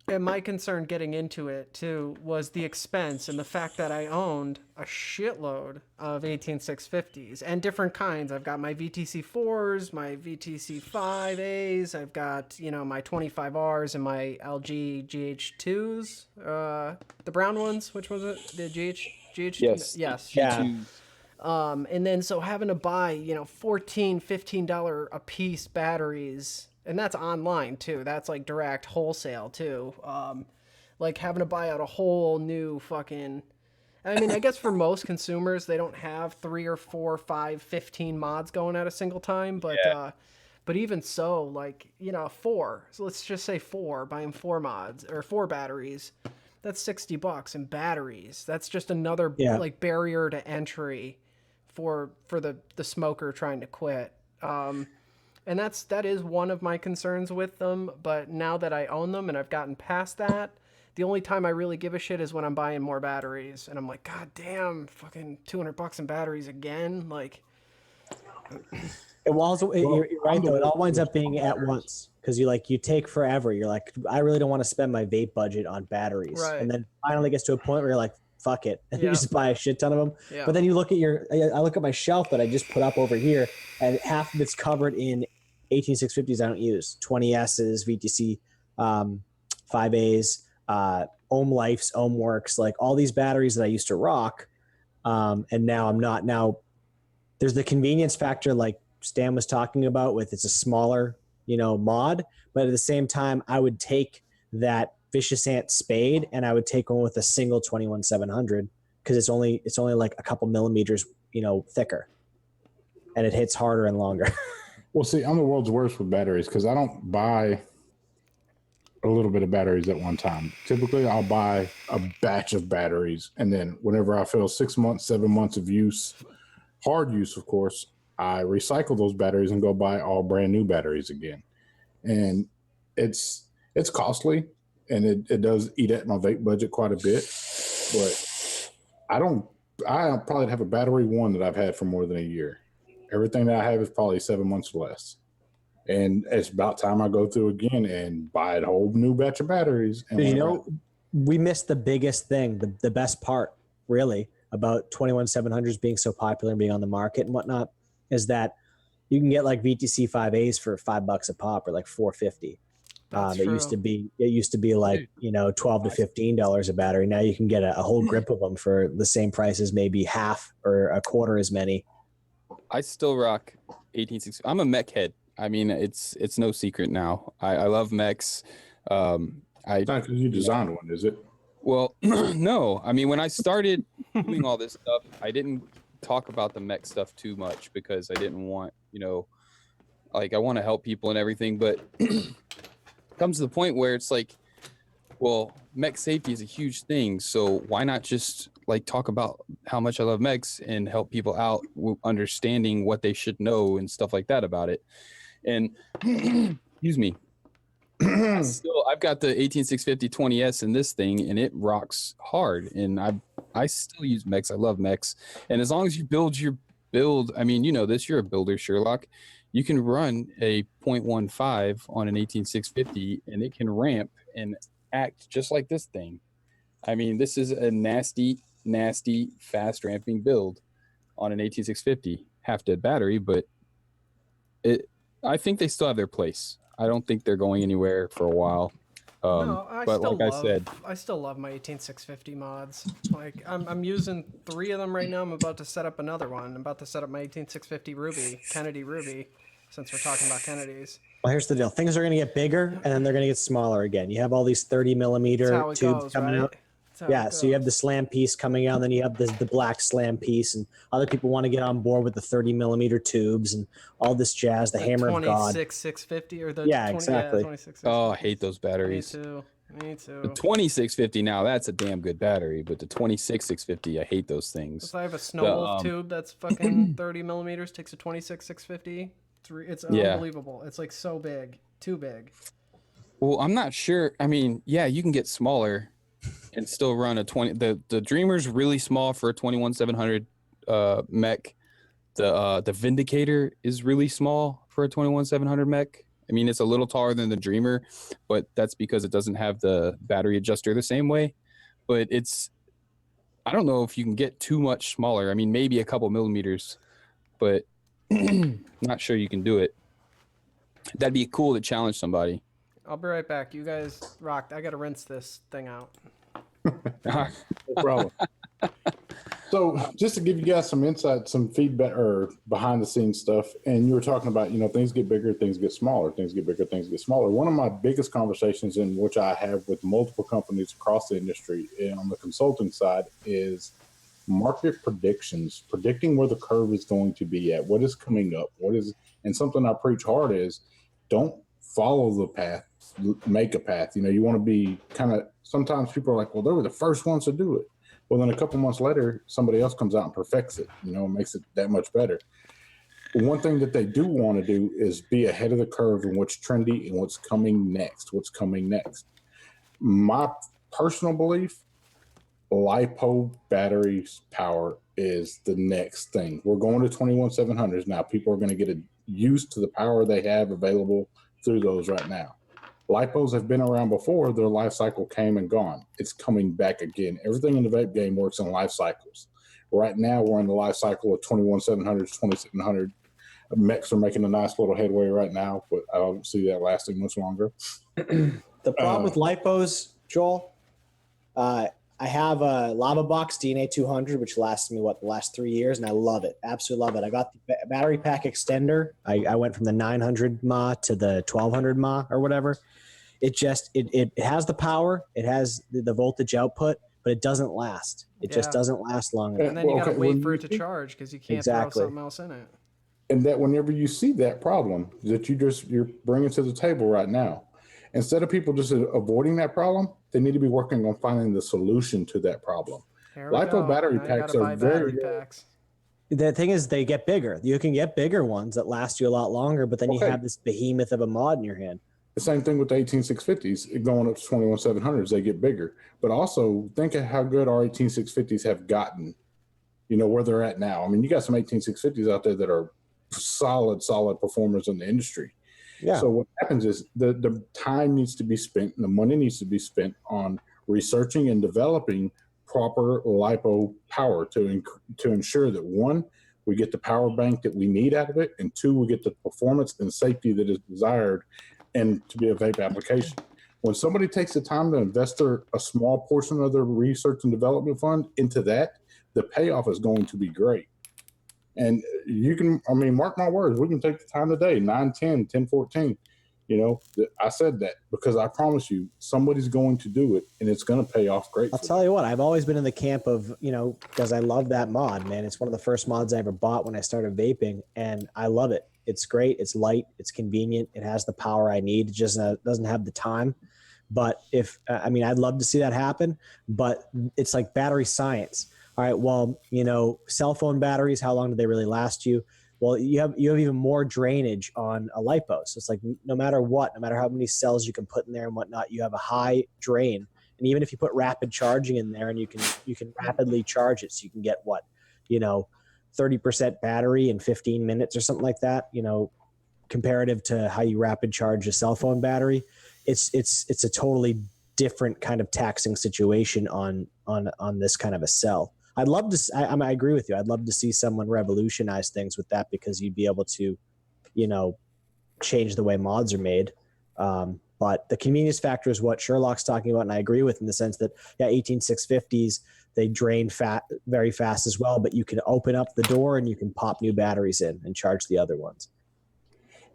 and my concern getting into it too was the expense and the fact that I owned a shitload of 18650s and different kinds. I've got my VTC4s, my VTC5As, I've got, my 25Rs and my LG GH2s, the brown ones. Which was it? The GH2? Yes. Yes. Yeah. And then so having to buy, $14, $15 a piece batteries, and that's online too. That's like direct wholesale too. Like having to buy out a whole new fucking, I mean, I guess for most consumers, they don't have 3 or 4, 5, 15 mods going at a single time. But, but even so, like, 4, so let's just say 4, buying 4 mods or 4 batteries, that's $60 in batteries. That's just another like barrier to entry for the smoker trying to quit. And that is one of my concerns with them. But now that I own them and I've gotten past that, the only time I really give a shit is when I'm buying more batteries. And I'm like, God damn, fucking $200 in batteries again. Like, You're right though. It all winds up being at once because you take forever. You're like, I really don't want to spend my vape budget on batteries, Right. and then finally gets to a point where you're like, fuck it, and you Yeah. just buy a shit ton of them. Yeah. But then you look at I look at my shelf that I just put up over here, and half of it's covered in 18650s I don't use, 20Ss, VTC 5As, Ohm Lifes, Ohm Works, like all these batteries that I used to rock, and now I'm not. Now there's the convenience factor, like Stan was talking about, with it's a smaller, mod, but at the same time, I would take that Vicious Ant Spade and I would take one with a single 21700 because it's only like a couple millimeters, thicker, and it hits harder and longer. Well, see, I'm the world's worst with batteries because I don't buy a little bit of batteries at one time. Typically, I'll buy a batch of batteries, and then whenever I feel 6 months, 7 months of use, hard use, of course, I recycle those batteries and go buy all brand new batteries again. And it's costly, and it does eat at my vape budget quite a bit. But I probably have a battery one that I've had for more than a year. Everything that I have is probably 7 months or less. And it's about time I go through again and buy a whole new batch of batteries. And we missed the biggest thing, the best part, really, about 21700s being so popular and being on the market and whatnot, is that you can get like VTC 5As for $5 a pop or like $4.50. It used to be like, $12 to $15 a battery. Now you can get a whole grip of them for the same price as maybe half or a quarter as many. I still rock 186. I'm a mech head. I mean, it's no secret now. I love mechs. it's not because you designed one, is it? Well, no. I mean, when I started doing all this stuff, I didn't talk about the mech stuff too much because I didn't want, Like I want to help people and everything, but it comes to the point where it's like, well, mech safety is a huge thing, so why not just like talk about how much I love mechs and help people out understanding what they should know and stuff like that about it. And excuse me, I've got the 18650 20S in this thing, and it rocks hard. And I still use mechs. I love mechs. And as long as you build your build, I mean, you know this. You're a builder, Sherlock. You can run a 0.15 on an 18650, and it can ramp and act just like this thing. I mean, this is a nasty, fast ramping build on an 18650. Half dead battery, but I think they still have their place. I don't think they're going anywhere for a while. No, I still love my 18650 mods. Like I'm using 3 of them right now. I'm about to set up another one. I'm about to set up my 18650 Ruby, Kennedy Ruby, since we're talking about Kennedys. Well, here's the deal. Things are going to get bigger, and then they're going to get smaller again. You have all these 30 millimeter tubes coming out. Yeah, so you have the slam piece coming out, and then you have the black slam piece, and other people want to get on board with the 30 millimeter tubes and all this jazz, the hammer of God. 26650 or the exactly. Yeah, 26. Oh, I hate those batteries. Me too. The 26650 now, that's a damn good battery, but the 26650, I hate those things. So I have a Snowwolf tube that's fucking 30 millimeters, takes a 26650. It's unbelievable. It's like so big, too big. Well, I'm not sure. I mean, yeah, you can get smaller and still run a 20. The Dreamer's really small for a 21700 mech. The Vindicator is really small for a 21700 mech. I mean, it's a little taller than the Dreamer, but that's because it doesn't have the battery adjuster the same way. But I don't know if you can get too much smaller. I mean, maybe a couple millimeters, but not sure you can do it. That'd be cool to challenge somebody. I'll be right back. You guys rocked. I gotta rinse this thing out. No problem. So just to give you guys some insight, some feedback or behind the scenes stuff, and you were talking about, things get bigger, things get smaller, things get bigger, things get smaller. One of my biggest conversations in which I have with multiple companies across the industry and on the consulting side is market predictions, predicting where the curve is going to be at, what is coming up, and something I preach hard is don't follow the path, make a path. You want to be sometimes people are like, well, they were the first ones to do it. Well, then a couple months later, somebody else comes out and perfects it, makes it that much better. One thing that they do want to do is be ahead of the curve in what's trendy and what's coming next. My personal belief, LiPo batteries power is the next thing. We're going to 21700s now. People are going to get used to the power they have available through those right now. LiPos have been around before. Their life cycle came and gone. It's coming back again. Everything in the vape game works in life cycles. Right now, we're in the life cycle of 21700s, 2700. Mechs are making a nice little headway right now, but I don't see that lasting much longer. The problem with LiPos, Joel, I have a Lava Box DNA 200, which lasted me, the last 3 years, and I love it. Absolutely love it. I got the battery pack extender. I went from the 900 mAh to the 1200 mAh or whatever. It has the power. It has the voltage output, but it doesn't last. It just doesn't last long enough. And then you got to wait for it to charge because you can't throw something else in it. And that whenever you see that problem that you're bringing to the table right now, instead of people just avoiding that problem, they need to be working on finding the solution to that problem. LiPo battery packs are very packs. The thing is, they get bigger. You can get bigger ones that last you a lot longer, but then you have this behemoth of a mod in your hand. The same thing with the 18650s going up to 21700s. They get bigger. But also, think of how good our 18650s have gotten, where they're at now. I mean, you got some 18650s out there that are solid performers in the industry. Yeah. So what happens is the time needs to be spent and the money needs to be spent on researching and developing proper LiPo power to ensure that, one, we get the power bank that we need out of it, and two, we get the performance and safety that is desired and to be a vape application. When somebody takes the time to invest a small portion of their research and development fund into that, the payoff is going to be great. And mark my words, we can take the time today, 9/10, 10/14. I said that because I promise you, somebody's going to do it, and it's going to pay off great. I'll tell you what, I've always been in the camp of, because I love that mod, man. It's one of the first mods I ever bought when I started vaping, and I love it. It's great. It's light. It's convenient. It has the power I need. It just doesn't have the time. But I'd love to see that happen, but it's like battery science. All right, well, cell phone batteries, how long do they really last you? Well, you have even more drainage on a LiPo. So it's like no matter how many cells you can put in there and whatnot, you have a high drain. And even if you put rapid charging in there and you can rapidly charge it, so you can get 30% battery in 15 minutes or something like that, comparative to how you rapid charge a cell phone battery. It's a totally different kind of taxing situation on this kind of a cell. I'd love to. I agree with you. I'd love to see someone revolutionize things with that, because you'd be able to, change the way mods are made. But the convenience factor is what Sherlock's talking about, and I agree with, in the sense that 18650s, they drain very fast as well. But you can open up the door and you can pop new batteries in and charge the other ones.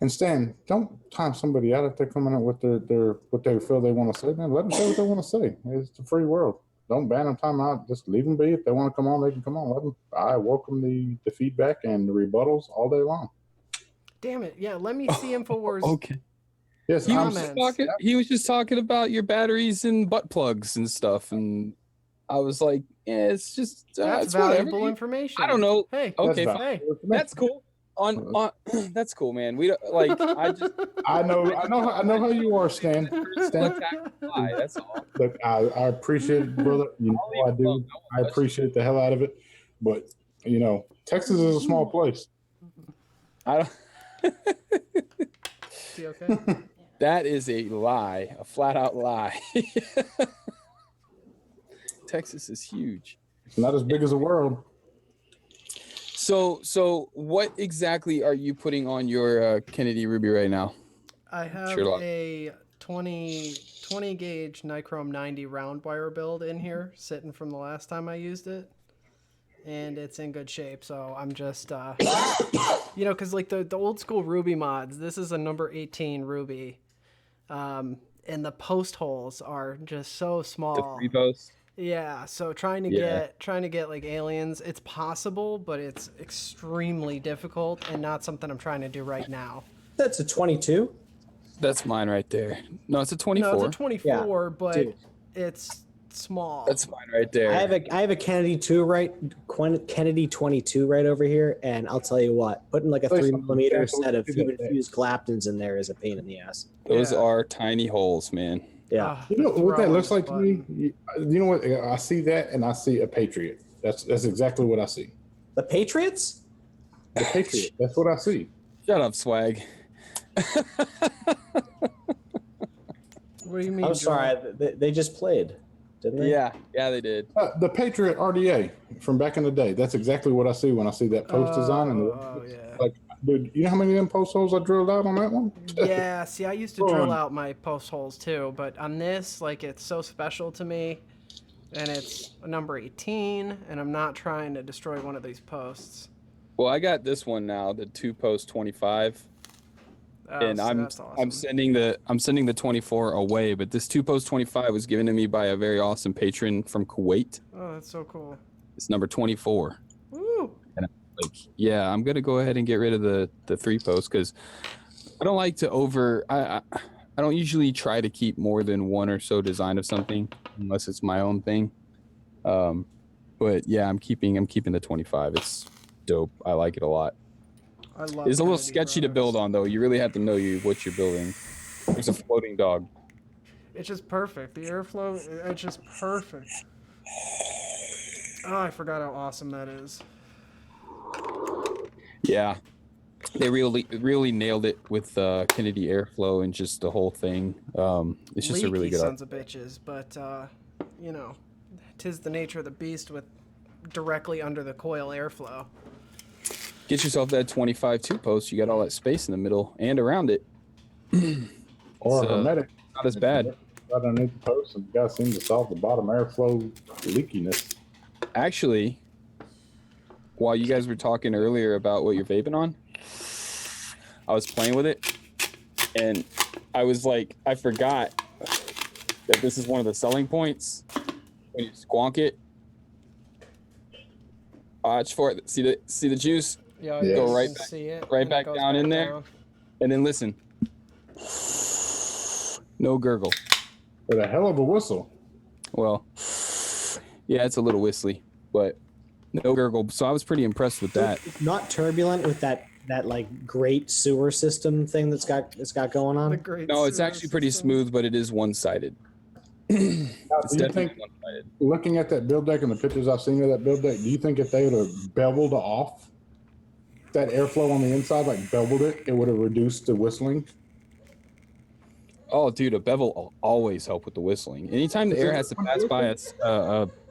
And Stan, don't time somebody out if they're coming up with their what they feel they want to say. Man, let them say what they want to say. It's a free world. Don't ban them time out. Just leave them be. If they want to come on, they can come on. Let them. I welcome the feedback and the rebuttals all day long. Damn it! Yeah, let me see Infowars. Okay. Yes, he was just talking about your batteries and butt plugs and stuff, and I was like, yeah, it's just that's it's valuable whatever. information. I don't know. Hey, okay, hey, that's cool. On that's cool, man. We don't like. I know how you are, Stan. That's all. Look, I appreciate it, brother. I do. I appreciate the hell out of it. But Texas is a small place. I don't. Okay? That is a lie, a flat out lie. Texas is huge. It's not as big as the world. So what exactly are you putting on your Kennedy Ruby right now? I have Sherlock. a 20 gauge Nichrome 90 round wire build in here, sitting from the last time I used it, and it's in good shape. So I'm just, because like the old school Ruby mods, this is a number 18 Ruby, and the post holes are just so small. The 3 posts. Yeah, so trying to get like aliens, it's possible, but it's extremely difficult and not something I'm trying to do right now. That's a 22. That's mine right there. No, it's a 24. No, it's a 24, yeah, but dude. It's small. That's mine right there. I have a Kennedy 22 right over here, and I'll tell you what, putting like a 3mm set of even fused Claptons in there is a pain in the ass. Those are tiny holes, man. Yeah. You know what that looks like to me? You know what? I see that, and I see a Patriot. That's exactly what I see. The Patriots? The Patriot. That's what I see. Shut up, Swag. What do you mean? I'm sorry. They just played, didn't they? Yeah, they did. The Patriot RDA from back in the day. That's exactly what I see when I see that post design. And like, dude, you know how many of them post holes I drilled out on that one? Yeah, see, I used to drill out my post holes too, but on this, like, it's so special to me, and it's a number 18, and I'm not trying to destroy one of these posts. Well, I got this one now, the 2 post 25. And so I'm awesome. sending the 24 away, but this 2 post 25 was given to me by a very awesome patron from Kuwait. Oh, that's so cool. It's number 24. Woo! And I'm like, yeah, I'm gonna go ahead and get rid of the 3 post, because I don't like to I don't usually try to keep more than one or so design of something unless it's my own thing. But yeah, I'm keeping the 25. It's dope. I like it a lot. I love It's a little Kennedy sketchy to build on, though. You really have to know what you're building. There's a floating dog. It's just perfect. The airflow, it's just perfect. Oh, I forgot how awesome that is. Yeah, they really nailed it with Kennedy airflow and just the whole thing. It's just a really good sons of bitches, but tis the nature of the beast with directly under the coil airflow. Get yourself that 25 2 post. You got all that space in the middle and around it. Or hermetic. Not as bad. Right underneath the post, and you guys seem to solve the bottom airflow leakiness. Actually, while you guys were talking earlier about what you're vaping on, I was playing with it, and I was like, I forgot that this is one of the selling points. When you squonk it, watch for it. See the juice. Yeah, Yeah. Go you right can back- see it. right and it back goes down in there. down. And then listen. No gurgle. With a hell of a whistle. Well, yeah, it's a little whistly, but no gurgle. So I was pretty impressed with that. It's not turbulent with that like great sewer system thing it's got going The on. great No, it's sewer actually pretty system. smooth, but it is one-sided. Now, It's do you definitely think, one-sided. looking at that build deck and the pictures I've seen of that build deck, do you think if they would have beveled off that airflow on the inside, like beveled it, it would have reduced the whistling? Oh, dude, a bevel will always help with the whistling. Anytime the air has to pass by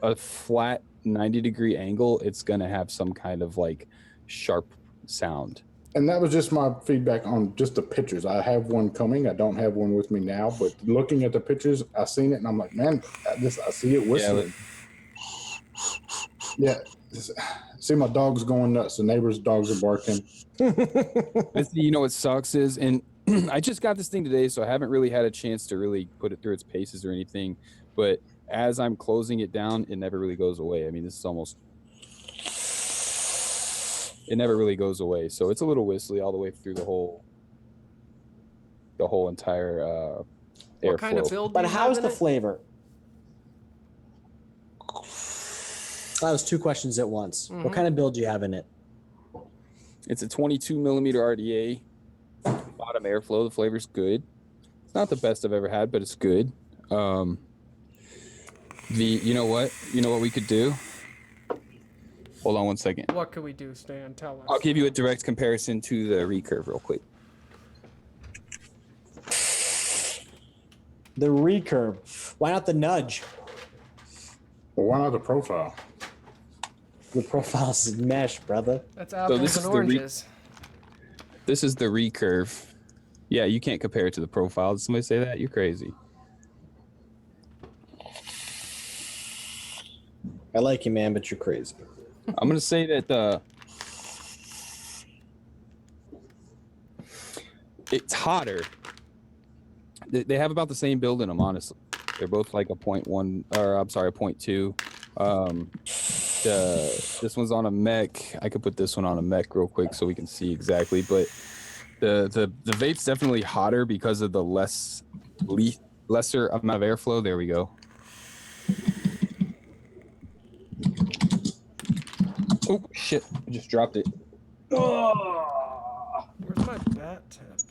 a flat 90-degree angle, it's going to have some kind of like sharp sound. And that was just my feedback on just the pictures. I have one coming. I don't have one with me now, but looking at the pictures, I seen it and I'm like, man, I see it whistling. Yeah. See my dog's going nuts. The neighbor's dogs are barking. You know what sucks is, and I just got this thing today, so I haven't really had a chance to really put it through its paces or anything. But as I'm closing it down, it never really goes away. I mean, this is almost, it never really goes away. So it's a little whistly all the way through the whole entire airflow. What kind of build? But do you how's have the in it? flavor? That was two questions at once. What kind of build do you have in it? It's a 22 millimeter RDA, bottom airflow. The flavor's good. It's not the best I've ever had, but it's good. You know what we could do? Hold on one second. What could we do, Stan? Tell us. I'll give you a direct comparison to the recurve real quick. The recurve. Why not the nudge? Well, why not the profile? The profile's mesh, brother. That's apples this and is the oranges. This is the recurve. Yeah, you can't compare it to the profile. Did somebody say that? You're crazy. I like you, man, but you're crazy. I'm gonna say that it's hotter. They have about the same build in them, honestly. They're both like a 0.1, or I'm sorry, a 0.2. This one's on a Mech. I could put this one on a Mech real quick so we can see exactly. But the vape's definitely hotter because of the lesser amount of airflow. There we go. Oh shit! I just dropped it. Where's my bat tip?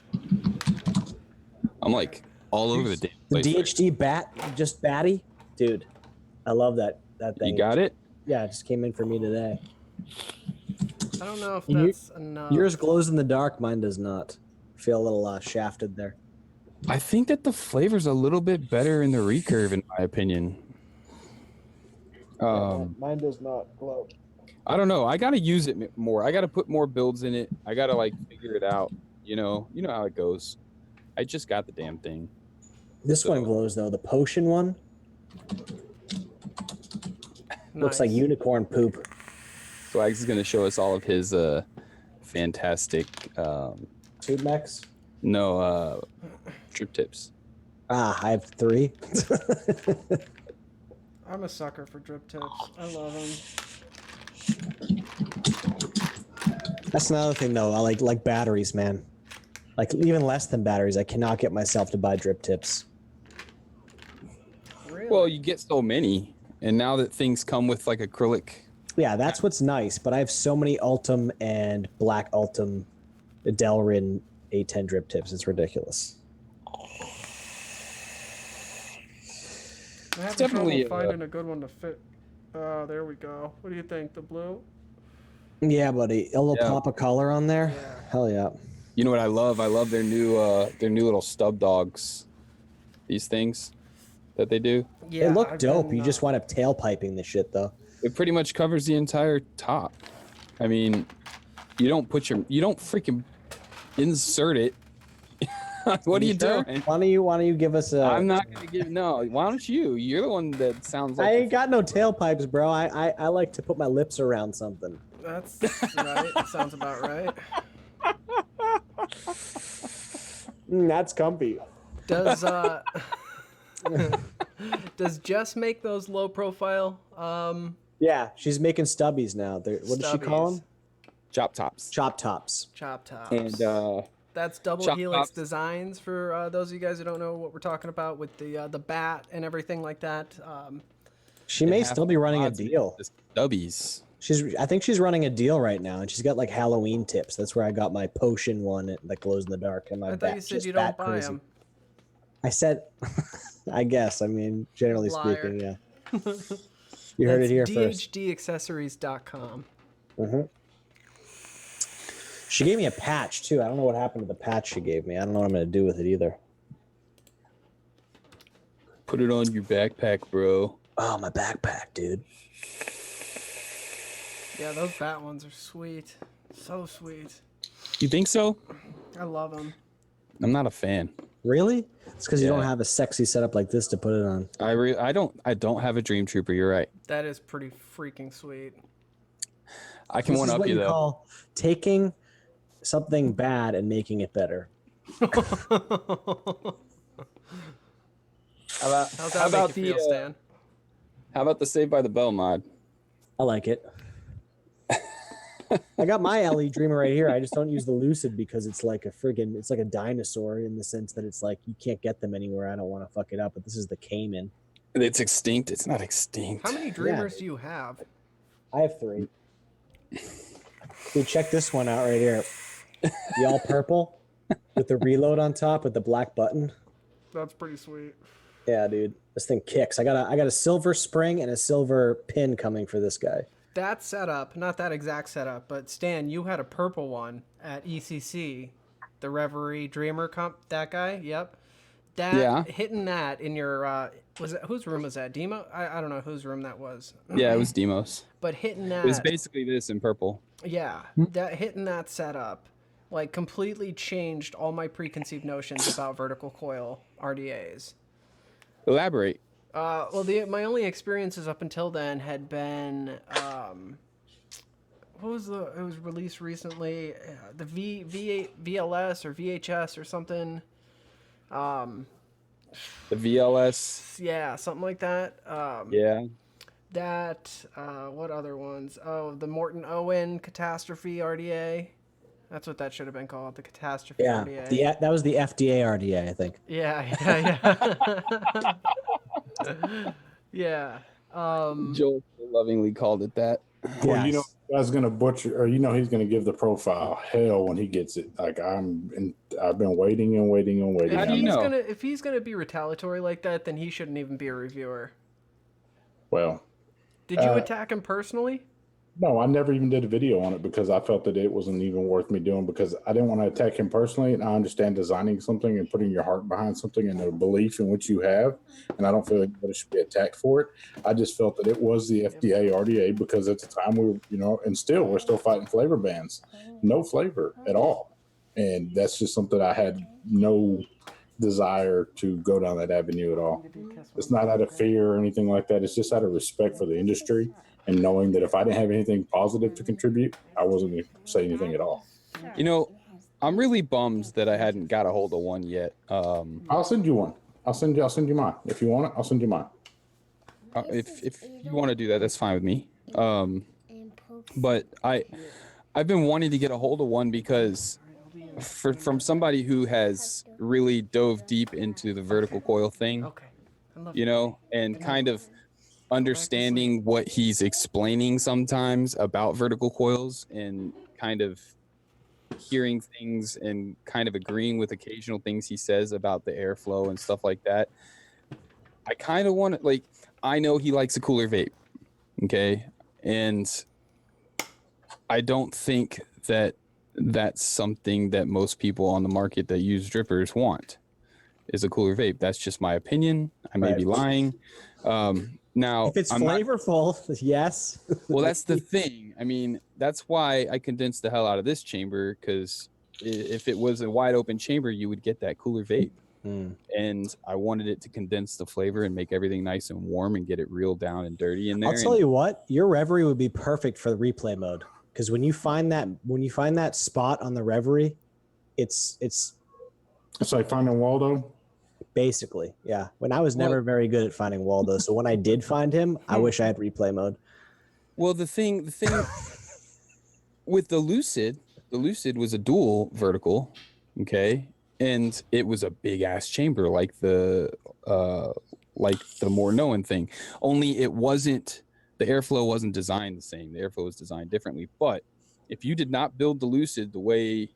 I'm like all over the damn The place. DHD bat, just batty, dude. I love that thing. You got it? Yeah, it just came in for me today. I don't know if You- that's enough. Yours glows in the dark. Mine does not. Feel a little shafted there. I think that the flavor's a little bit better in the recurve, in my opinion. Mine does not glow. I don't know. I gotta use it more. I gotta put more builds in it. I gotta like figure it out. You know how it goes. I just got the damn thing. This one glows though. The potion one looks like Nice. unicorn poop. Swags is gonna show us all of his fantastic Tube mechs. trip tips. Ah, I have 3. I'm a sucker for drip tips. I love them. That's another thing though. I like batteries, man. Like even less than batteries, I cannot get myself to buy drip tips. Really? Well, you get so many, and now that things come with like acrylic. Yeah, that's what's nice. But I have so many Ultim and Black Ultim Delrin A10 drip tips. It's ridiculous. I have definitely trouble finding a good one to fit. There we go. What do you think? The blue? Yeah, buddy. A little Yeah. pop of color on there. Yeah. Hell yeah. You know what I love? I love their new little stub dogs. These things that they do. Yeah. They look I've dope. been, You just wind up tailpiping the shit though. It pretty much covers the entire top. I mean, you don't freaking insert it. What are you Sure? doing? Why don't you give us a? I'm not gonna give no. Why don't you? You're the one that sounds like I ain't got no tailpipes, bro. I like to put my lips around something. That's right. That sounds about right. That's comfy. Does does Jess make those low profile Yeah, she's making stubbies now. What does she call them? Chop Tops. Chop Tops. Chop Tops. And that's Double Chop Helix Tops. Designs for those of you guys who don't know what we're talking about with the bat and everything like that. She may still be running a deal. Stubbies. I think she's running a deal right now, and she's got like Halloween tips. That's where I got my potion one that glows in the dark, and my I thought you said you don't buy them. I said, I guess. I mean, generally speaking, yeah. You heard it here first. DHDaccessories.com. Mm-hmm. She gave me a patch too. I don't know what happened to the patch she gave me. I don't know what I'm going to do with it either. Put it on your backpack, bro. Oh, my backpack, dude. Yeah, those bat ones are sweet. So sweet. You think so? I love them. I'm not a fan. Really? It's because you don't have a sexy setup like this to put it on. I don't have a Dream Trooper. You're right. That is pretty freaking sweet. I can one up you though. Call taking something bad and making it better. How about Stan? How about the Saved by the Bell mod? I like it. I got my LE Dreamer right here. I just don't use the Lucid because it's like it's like a dinosaur in the sense that it's like you can't get them anywhere. I don't want to fuck it up, but this is the Cayman. It's extinct. It's not extinct. How many Dreamers do you have? I have 3. Dude, check this one out right here. The all purple with the reload on top with the black button. That's pretty sweet. Yeah, dude. This thing kicks. I got a silver spring and a silver pin coming for this guy. That setup, not that exact setup, but Stan, you had a purple one at ECC, the Reverie Dreamer comp. That guy, yep. Hitting that in your whose room was that? Demo? I don't know whose room that was. Yeah, it was Demos. But hitting that, it was basically this in purple. Yeah, hitting that setup, like completely changed all my preconceived notions about vertical coil RDAs. Elaborate. Well, my only experiences up until then had been, it was released recently, the VLS or VHS or something. The VLS. Yeah, something like that. Yeah. That, what other ones? Oh, the Morton Owen Catastrophe RDA. That's what that should have been called, the Catastrophe RDA. That was the FDA RDA, I think. Yeah. Yeah. Joel lovingly called it that. Well, you know, I was gonna butcher, or he's gonna give the profile hell when he gets it. Like I've been waiting and waiting and waiting. How do you know? If he's gonna be retaliatory like that, then he shouldn't even be a reviewer. Well, did you attack him personally? No, I never even did a video on it because I felt that it wasn't even worth me doing because I didn't want to attack him personally. And I understand designing something and putting your heart behind something and the belief in which you have. And I don't feel like anybody should be attacked for it. I just felt that it was the FDA RDA because at the time we were, and still we're still fighting flavor bans. No flavor at all. And that's just something I had no desire to go down that avenue at all. It's not out of fear or anything like that. It's just out of respect for the industry. And knowing that if I didn't have anything positive to contribute, I wasn't going to say anything at all. You know, I'm really bummed that I hadn't got a hold of one yet. I'll send you one. I'll send you mine. If you want it, I'll send you mine. If you want to do that, that's fine with me. But I've been wanting to get a hold of one because from somebody who has really dove deep into the vertical coil thing, and kind of understanding what he's explaining sometimes about vertical coils and kind of hearing things and kind of agreeing with occasional things he says about the airflow and stuff like that. I kind of want to, I know he likes a cooler vape. Okay. And I don't think that that's something that most people on the market that use drippers want is a cooler vape. That's just my opinion. I may be lying. Now, if it's flavorful, yes. Well, that's the thing. I mean, that's why I condensed the hell out of this chamber, because if it was a wide open chamber, you would get that cooler vape. And I wanted it to condense the flavor and make everything nice and warm and get it real down and dirty in there. I'll tell you what, your Reverie would be perfect for the replay mode, because when you find that spot on the Reverie, it's like finding Waldo. Basically, yeah. When I was never very good at finding Waldo, so when I did find him, I wish I had replay mode. Well, the thing with the Lucid was a dual vertical, okay, and it was a big ass chamber like the more known thing. Only it wasn't, the airflow wasn't designed the same. The airflow was designed differently. But if you did not build the Lucid the way,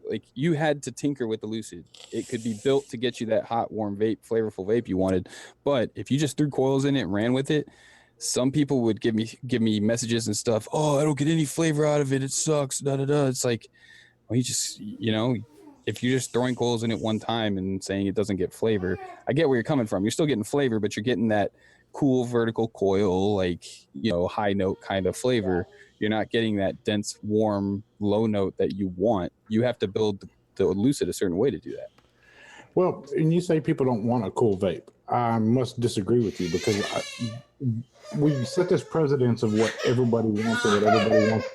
like, you had to tinker with the Lucid, it could be built to get you that hot, warm vape, flavorful vape you wanted. But if you just threw coils in it and ran with it, some people would give me messages and stuff. Oh, I don't get any flavor out of it. It sucks. Da da da. It's like, well, if you're just throwing coils in it one time and saying it doesn't get flavor, I get where you're coming from. You're still getting flavor, but you're getting that cool vertical coil, like, high note kind of flavor. You're not getting that dense, warm, low note that you want. You have to build the Lucid a certain way to do that. Well, and you say people don't want a cool vape. I must disagree with you because we set this precedence of what everybody wants and what everybody wants.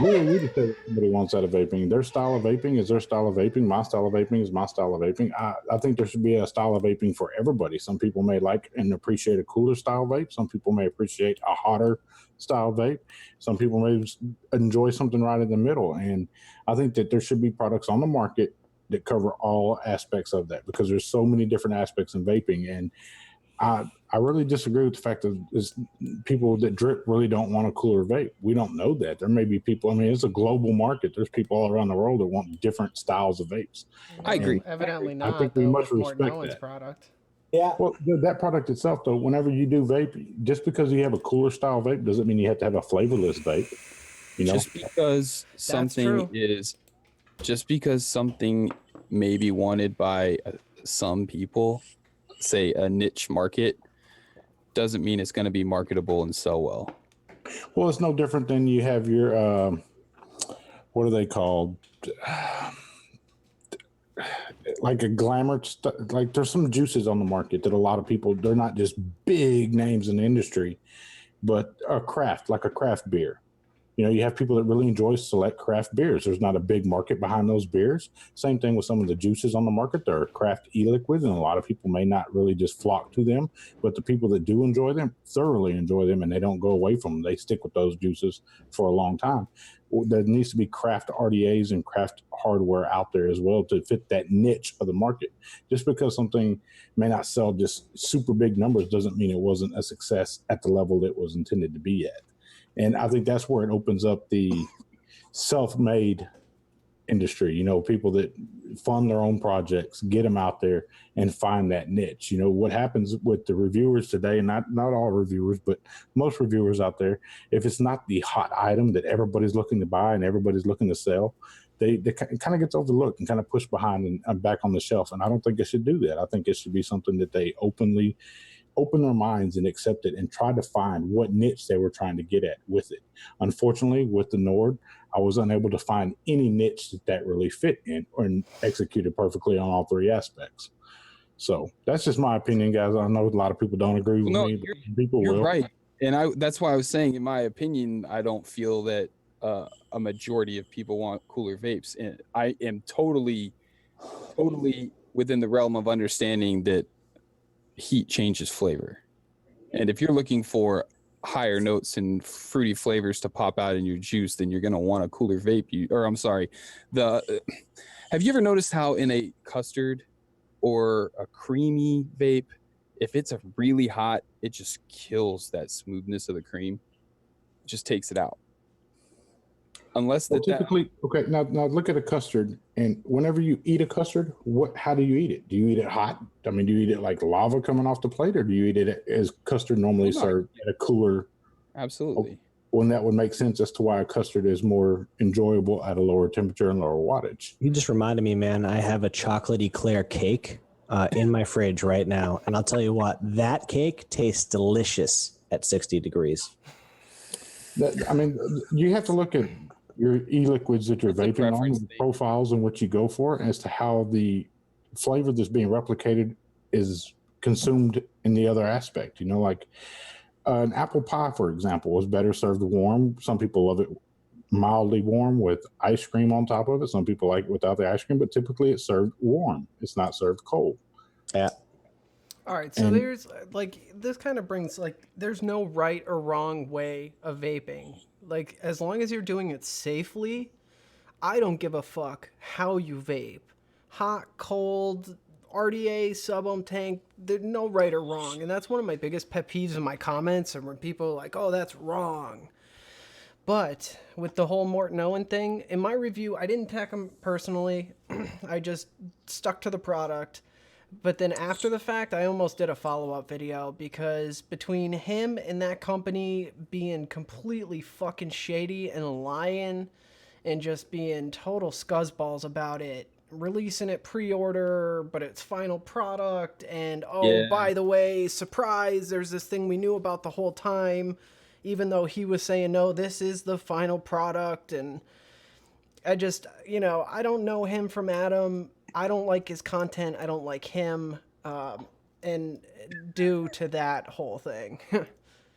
We don't need to say what somebody wants out of vaping. Their style of vaping is their style of vaping. My style of vaping is my style of vaping. I think there should be a style of vaping for everybody. Some people may like and appreciate a cooler style vape. Some people may appreciate a hotter style vape. Some people may enjoy something right in the middle. And I think that there should be products on the market that cover all aspects of that, because there's so many different aspects in vaping. And I really disagree with the fact that people that drip really don't want a cooler vape. We don't know that. There may be people, it's a global market. There's people all around the world that want different styles of vapes. I agree. Evidently not. I think we must respect Nolan's that. product. Yeah. Well, that product itself, though, whenever you do vape, just because you have a cooler style vape doesn't mean you have to have a flavorless vape. Just because something may be wanted by some people, say a niche market, doesn't mean it's going to be marketable and sell well. Well, it's no different than you have your what are they called? Like a glamour like there's some juices on the market that a lot of people, they're not just big names in the industry, but a craft beer. You have people that really enjoy select craft beers. There's not a big market behind those beers. Same thing with some of the juices on the market. There are craft e-liquids, and a lot of people may not really just flock to them, but the people that do enjoy them thoroughly enjoy them, and they don't go away from them. They stick with those juices for a long time. There needs to be craft RDAs and craft hardware out there as well to fit that niche of the market. Just because something may not sell just super big numbers doesn't mean it wasn't a success at the level it was intended to be at. And I think that's where it opens up the self-made industry, people that fund their own projects, get them out there and find that niche. What happens with the reviewers today, and not all reviewers, but most reviewers out there, if it's not the hot item that everybody's looking to buy and everybody's looking to sell, it kind of gets overlooked and kind of pushed behind and back on the shelf. And I don't think it should do that. I think it should be something that they open their minds and accept it and try to find what niche they were trying to get at with it. Unfortunately, with the Nord, I was unable to find any niche that really fit in or executed perfectly on all three aspects. So that's just my opinion, guys. I know a lot of people don't agree with me, but people will. You're right. And that's why I was saying, in my opinion, I don't feel that a majority of people want cooler vapes. And I am totally within the realm of understanding that heat changes flavor. And if you're looking for higher notes and fruity flavors to pop out in your juice, then you're going to want a cooler vape. Have you ever noticed how in a custard or a creamy vape, if it's a really hot, it just kills that smoothness of the cream. It just takes it out. Typically, okay. Now look at a custard, and whenever you eat a custard, how do you eat it? Do you eat it hot? Do you eat it like lava coming off the plate, or do you eat it as custard normally served at a cooler? Absolutely. When that would make sense as to why a custard is more enjoyable at a lower temperature and lower wattage. You just reminded me, man. I have a chocolate eclair cake in my fridge right now, and I'll tell you what, that cake tastes delicious at 60 degrees. You have to look at your e-liquids that you're vaping on, the profiles and what you go for, as to how the flavor that's being replicated is consumed in the other aspect. Like an apple pie, for example, is better served warm. Some people love it mildly warm with ice cream on top of it. Some people like it without the ice cream, but typically it's served warm. It's not served cold. Yeah. All right, so And- there's like this kind of brings like there's no right or wrong way of vaping. Like as long as you're doing it safely, I don't give a fuck how you vape. Hot, cold, RDA, sub-ohm tank, there's no right or wrong. And that's one of my biggest pet peeves in my comments and when people are like, "Oh, that's wrong." But with the whole Morton Owen thing, in my review, I didn't attack him personally. I just stuck to the product. But then after the fact, I almost did a follow-up video because between him and that company being completely fucking shady and lying and just being total scuzzballs about it, releasing it pre-order, but it's final product, and by the way, surprise, there's this thing we knew about the whole time, even though he was saying, no, this is the final product, and I just, I don't know him from Adam. I don't like his content. I don't like him. And due to that whole thing.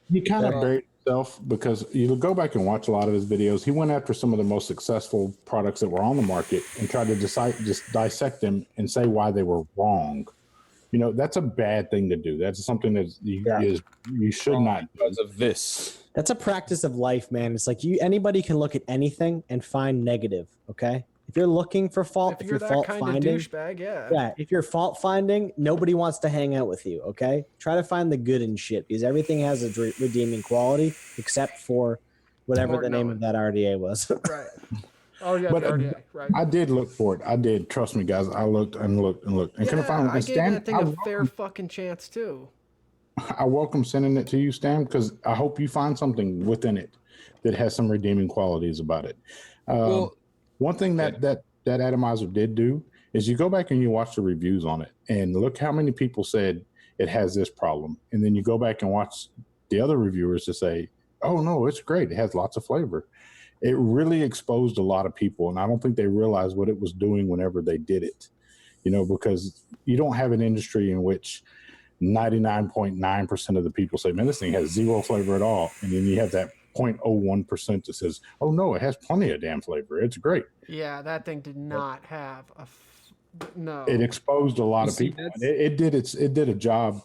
He kind of buried himself because you go back and watch a lot of his videos. He went after some of the most successful products that were on the market and tried to just dissect them and say why they were wrong. That's a bad thing to do. That's something that you should not do. Because of this. That's a practice of life, man. It's like anybody can look at anything and find negative. Okay, if you're looking for fault, if you're that fault kind finding, of douchebag, yeah. If you're fault finding, nobody wants to hang out with you. Okay, try to find the good in shit because everything has a redeeming quality except for whatever the name of that RDA was. Right. Oh yeah, But the RDA, right. I did look for it. I did. Trust me, guys. I looked and looked and looked. And couldn't find I it. gave that thing a fair fucking chance too. I welcome sending it to you, Stan, because I hope you find something within it that has some redeeming qualities about it. One thing that Atomizer did do is you go back and you watch the reviews on it and look how many people said it has this problem. And then you go back and watch the other reviewers to say, oh, no, it's great. It has lots of flavor. It really exposed a lot of people. And I don't think they realized what it was doing whenever they did it, because you don't have an industry in which 99.9% of the people say, man, this thing has zero flavor at all. And then you have that 0.01% that says, oh, no, it has plenty of damn flavor. It's great. Yeah, that thing did not have no. It exposed a lot of people. It did a job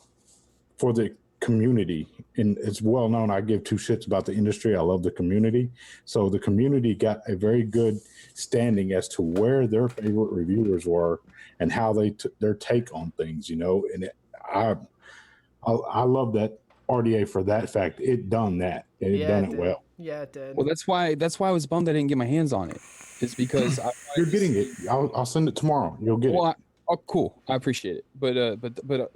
for the community. And it's well known. I give two shits about the industry. I love the community. So the community got a very good standing as to where their favorite reviewers were and how they their take on things, and I love that RDA for that fact. It done that. And it done it well. Yeah, it did. Well, that's why I was bummed I didn't get my hands on it. It's because you're getting it. I'll send it tomorrow. You'll get it. Cool. I appreciate it. But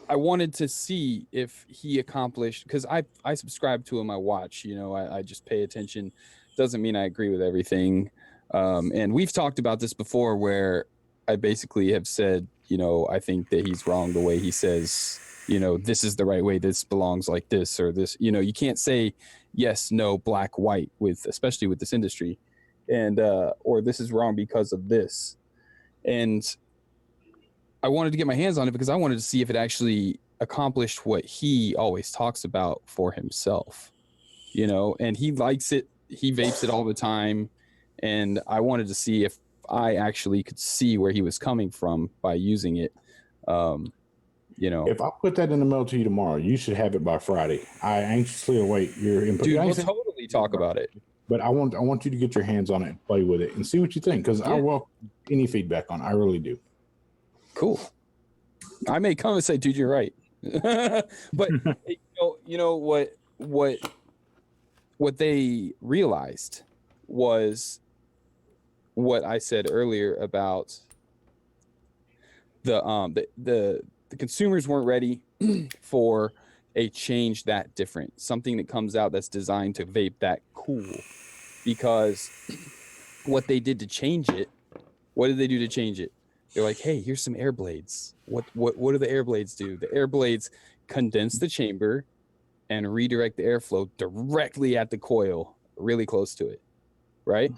I wanted to see if he accomplished, because I subscribe to him. I watch. I just pay attention. Doesn't mean I agree with everything. And we've talked about this before, where I basically have said, I think that he's wrong the way he says, this is the right way, this belongs like this, or this, you can't say yes, no, black, white especially with this industry, and or this is wrong because of this. And I wanted to get my hands on it because I wanted to see if it actually accomplished what he always talks about for himself, and he likes it. He vapes it all the time. And I wanted to see if I actually could see where he was coming from by using it. If I put that in the mail to you tomorrow, you should have it by Friday. I anxiously await your input. Dude, we'll totally talk about it. But I want you to get your hands on it and play with it and see what you think, because I welcome any feedback on it. I really do. Cool. I may come and say, dude, you're right. But what they realized was what I said earlier about the consumers weren't ready for a change that different, something that comes out that's designed to vape that cool. Because what they did to change it, what did they do to change it? They're like, hey, here's some air blades. What do the air blades do? The air blades condense the chamber and redirect the airflow directly at the coil, really close to it, right?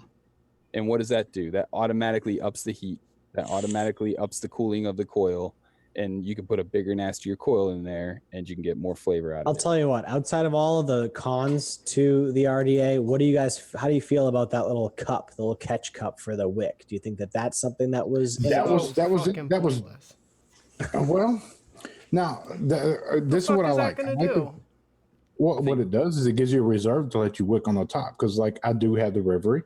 And what does that do? That automatically ups the heat. That automatically ups the cooling of the coil, and you can put a bigger, nastier coil in there, and you can get more flavor out of it. I'll tell you what, outside of all of the cons to the RDA, how do you feel about that little cup, the little catch cup for the wick? Do you think that that's something that was... That was well, Now, this is what I like. What is that going to do? What it does is it gives you a reserve to let you wick on the top. Because, like, I do have the Reverie.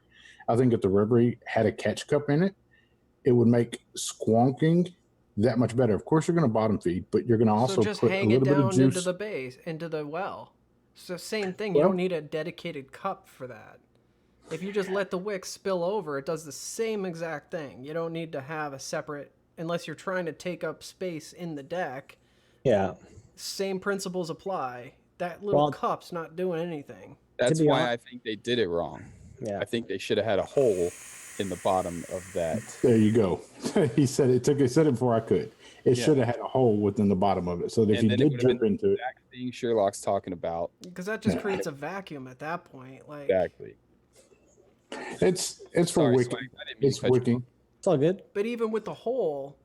I think if the Reverie had a catch cup in it, it would make squonking that much better. Of course, you're going to bottom feed, but you're going to also just put a hang it little bit of down juice into the base, into the well. So same thing. You don't need a dedicated cup for that. If you just let the wick spill over, it does the same exact thing. You don't need to have a separate, unless you're trying to take up space in the deck. Yeah. Same principles apply. That little cup's not doing anything. That's why I think they did it wrong. Yeah. I think they should have had a hole in the bottom of that. There you go. He said it before I could. It should have had a hole within the bottom of it, so that if you did jump into it, exact thing Sherlock's talking about. Because that just creates a vacuum at that point. Like exactly. It's for wicking. It's wicking. It's all good. But even with the hole,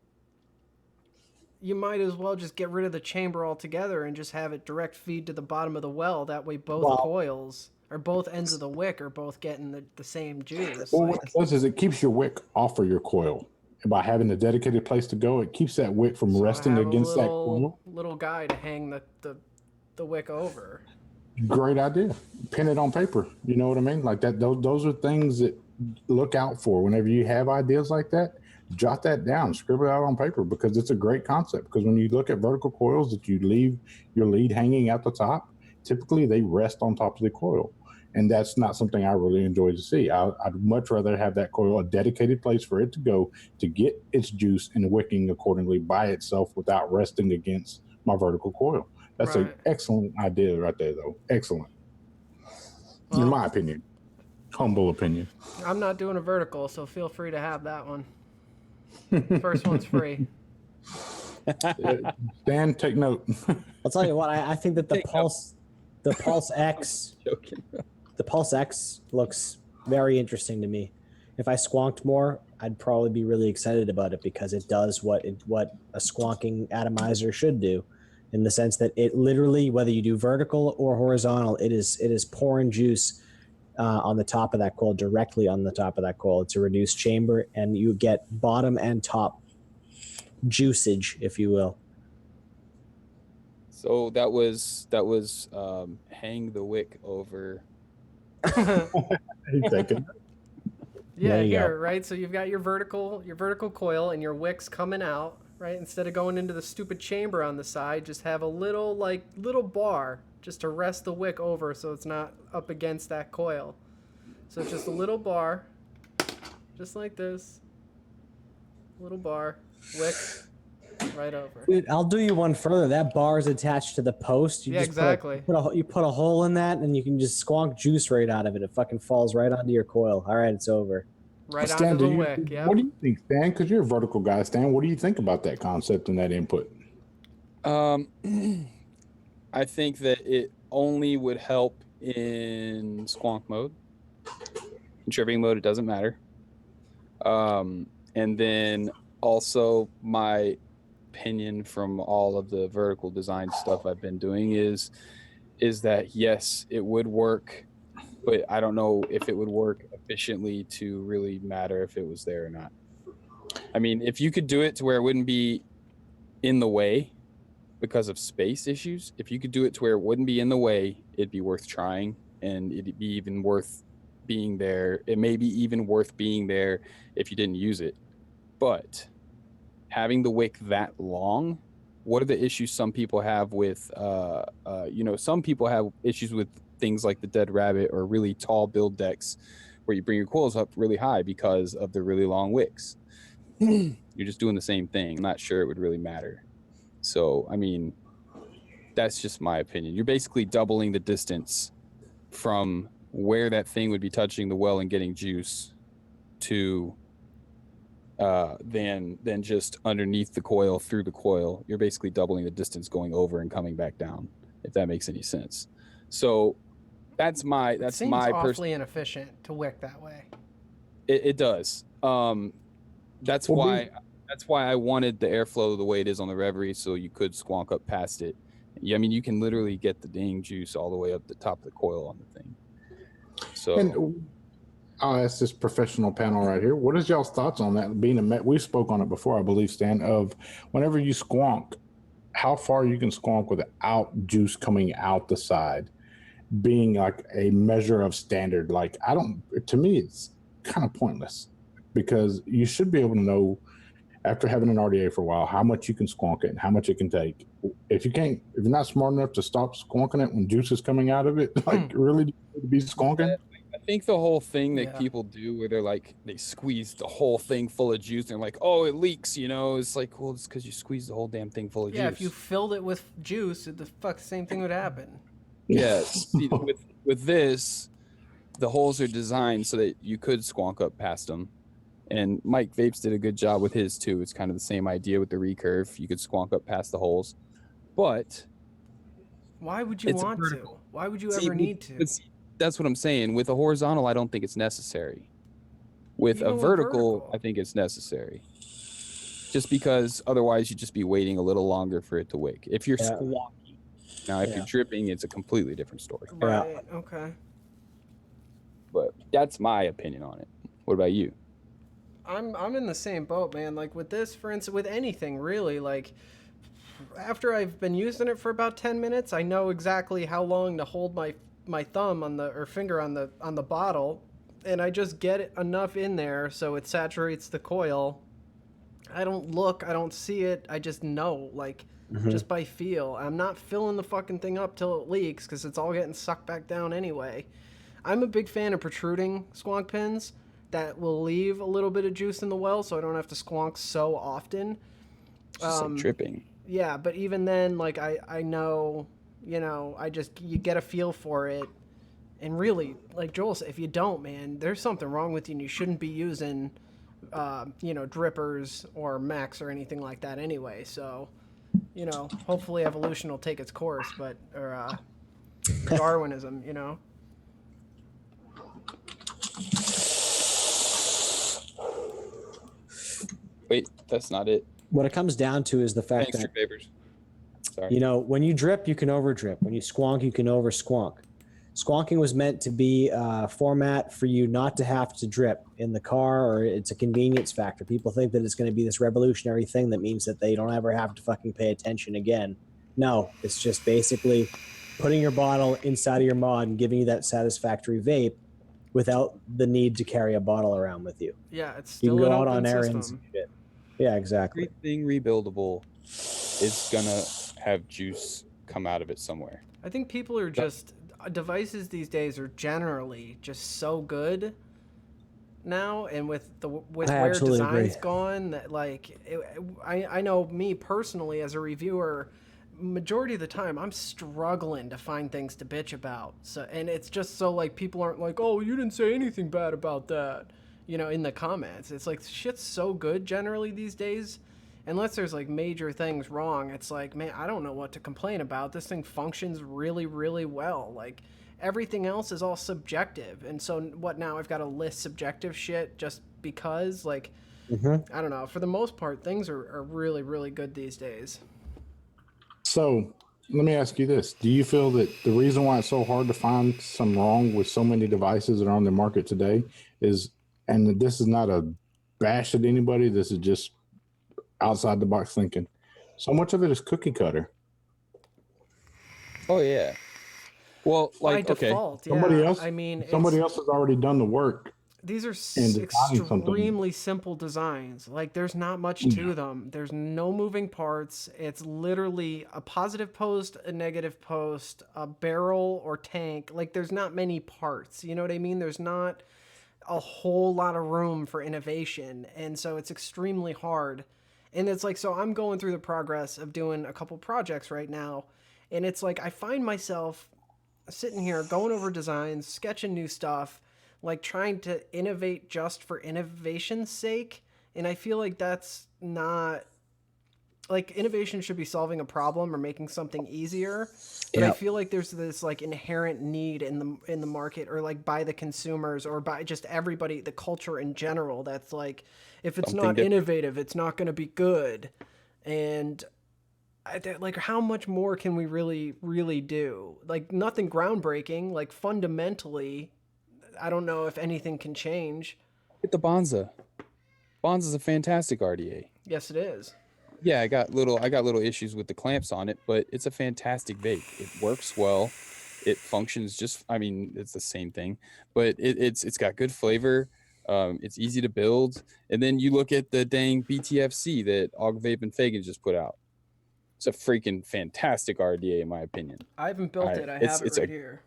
you might as well just get rid of the chamber altogether and just have it direct feed to the bottom of the well. That way, both coils or both ends of the wick are both getting the same juice. Well, what it does is it keeps your wick off of your coil. And by having a dedicated place to go, it keeps that wick from resting against that coil. Little guy to hang the wick over. Great idea. Pin it on paper. You know what I mean? Like that. Those are things that look out for whenever you have ideas like that. Jot that down, scribble it out on paper, because it's a great concept. Because when you look at vertical coils that you leave your lead hanging at the top, typically they rest on top of the coil. And that's not something I really enjoy to see. I'd much rather have that coil, a dedicated place for it to go to get its juice and wicking accordingly by itself without resting against my vertical coil. That's an excellent idea right there, though. Excellent. In my opinion. Humble opinion. I'm not doing a vertical, so feel free to have that one. First one's free. Dan, take note. I'll tell you what, I think that the Pulse X, the Pulse X looks very interesting to me. If I squonked more, I'd probably be really excited about it, because it does what a squonking atomizer should do, in the sense that it literally, whether you do vertical or horizontal, it is pouring juice on the top of that coil, directly on the top of that coil. It's a reduced chamber, and you get bottom and top juicage, if you will. So that was hang the wick over. Yeah, here, right? So you've got your vertical coil and your wick's coming out, right? Instead of going into the stupid chamber on the side, just have a little bar just to rest the wick over, so it's not up against that coil. So it's just a little bar, just like this. Little bar, wick, right over. Dude, I'll do you one further. That bar is attached to the post. You exactly. You put a hole in that, and you can just squonk juice right out of it. It fucking falls right onto your coil. All right, it's over. Right onto the wick, yeah. What do you think, Stan? Because you're a vertical guy, Stan. What do you think about that concept and that input? I think that it only would help in squonk mode. In chirping mode, it doesn't matter. And then also, my opinion from all of the vertical design stuff I've been doing is that yes, it would work, but I don't know if it would work efficiently to really matter if it was there or not. I mean, if you could do it to where it wouldn't be in the way because of space issues, if you could do it to where it wouldn't be in the way, it'd be worth trying, and it'd be even worth being there. It may be even worth being there if you didn't use it. But having the wick that long, what are the issues some people have with, some people have issues with things like the Dead Rabbit or really tall build decks where you bring your coils up really high because of the really long wicks. You're just doing the same thing. I'm not sure it would really matter. So, I mean, that's just my opinion. You're basically doubling the distance from where that thing would be touching the well and getting juice to than just underneath the coil, through the coil. You're basically doubling the distance going over and coming back down, if that makes any sense. So that's my awfully inefficient to wick that way. It does. That's why I wanted the airflow the way it is on the Reverie, so you could squonk up past it. I mean, you can literally get the dang juice all the way up the top of the coil on the thing. So, and I'll ask this professional panel right here. What is y'all's thoughts on that? Being a Mech, we spoke on it before, I believe, Stan, of whenever you squonk, how far you can squonk without juice coming out the side being like a measure of standard. Like, to me, it's kind of pointless because you should be able to know after having an RDA for a while how much you can squonk it and how much it can take. If you're not smart enough to stop squonking it when juice is coming out of it, like really to be squonking. I think the whole thing that people do where they're like, they squeeze the whole thing full of juice and they're like, oh, it leaks, you know, it's like, well, it's because you squeezed the whole damn thing full of juice. Yeah, if you filled it with juice, the same thing would happen. Yes. See, with this, the holes are designed so that you could squonk up past them. And Mike Vapes did a good job with his too. It's kind of the same idea with the recurve. You could squonk up past the holes. But why would you want to? Why would you ever need to? That's what I'm saying. With a horizontal, I don't think it's necessary. With a vertical, I think it's necessary. Just because otherwise you'd just be waiting a little longer for it to wick. If you're squonking. Now, if you're dripping, it's a completely different story. Right, okay. But that's my opinion on it. What about you? I'm in the same boat, man. Like with this, for instance, with anything really, like after I've been using it for about 10 minutes, I know exactly how long to hold my thumb or finger on the bottle, and I just get it enough in there so it saturates the coil. I don't look, I don't see it, I just know, like just by feel. I'm not filling the fucking thing up till it leaks because it's all getting sucked back down anyway. I'm a big fan of protruding squonk pins that will leave a little bit of juice in the well so I don't have to squonk so often. Just like dripping. Yeah, but even then, like I know, you know, you get a feel for it. And really, like Joel said, if you don't, man, there's something wrong with you and you shouldn't be using, you know, drippers or mechs or anything like that anyway. So, you know, hopefully evolution will take its course, or Darwinism, you know. Wait, that's not it. What it comes down to is the fact that, sorry. You know, when you drip, you can over drip. When you squonk, you can over squonk. Squonking was meant to be a format for you not to have to drip in the car, or it's a convenience factor. People think that it's going to be this revolutionary thing that means that they don't ever have to fucking pay attention again. No, it's just basically putting your bottle inside of your mod and giving you that satisfactory vape without the need to carry a bottle around with you. Yeah, it's you still can go an out open on errands system. and shit. Yeah, exactly. Everything rebuildable is gonna have juice come out of it somewhere. I think people are just devices these days are generally just so good now, and with where design's gone, that like I know me personally as a reviewer, majority of the time I'm struggling to find things to bitch about. So, and it's just so like people aren't like, oh, you didn't say anything bad about that, you know, in the comments. It's like shit's so good generally these days, unless there's like major things wrong. It's like, man, I don't know what to complain about. This thing functions really, really well. Like everything else is all subjective, and so what now? I've got to list subjective shit just because, like, I don't know. For the most part, things are really, really good these days. So let me ask you this. Do you feel that the reason why it's so hard to find some wrong with so many devices that are on the market today is, and this is not a bash at anybody, this is just outside the box thinking, so much of it is cookie cutter? Oh, yeah. Well, like, by default, okay. Somebody else, I mean, somebody else has already done the work. These are extremely simple designs. Like, there's not much to them. There's no moving parts. It's literally a positive post, a negative post, a barrel or tank. Like, there's not many parts. You know what I mean? There's not a whole lot of room for innovation. And so it's extremely hard. And it's like, so I'm going through the progress of doing a couple projects right now. And it's like, I find myself sitting here going over designs, sketching new stuff, like trying to innovate just for innovation's sake. And I feel like that's not, like, innovation should be solving a problem or making something easier. But I feel like there's this like inherent need in the market, or like by the consumers, or by just everybody, the culture in general, that's like, if it's not innovative, it's not going to be good. And like, how much more can we really do? Like, nothing groundbreaking. Like, fundamentally, I don't know if anything can change. Get the Bonza. Bonza's a fantastic RDA. Yes, it is. Yeah, I got little issues with the clamps on it, but it's a fantastic vape. It works well. It functions just, I mean, it's the same thing, but it's got good flavor. It's easy to build. And then you look at the dang BTFC that Vape and Fagin just put out. It's a freaking fantastic RDA in my opinion. I haven't built it. I have it right here.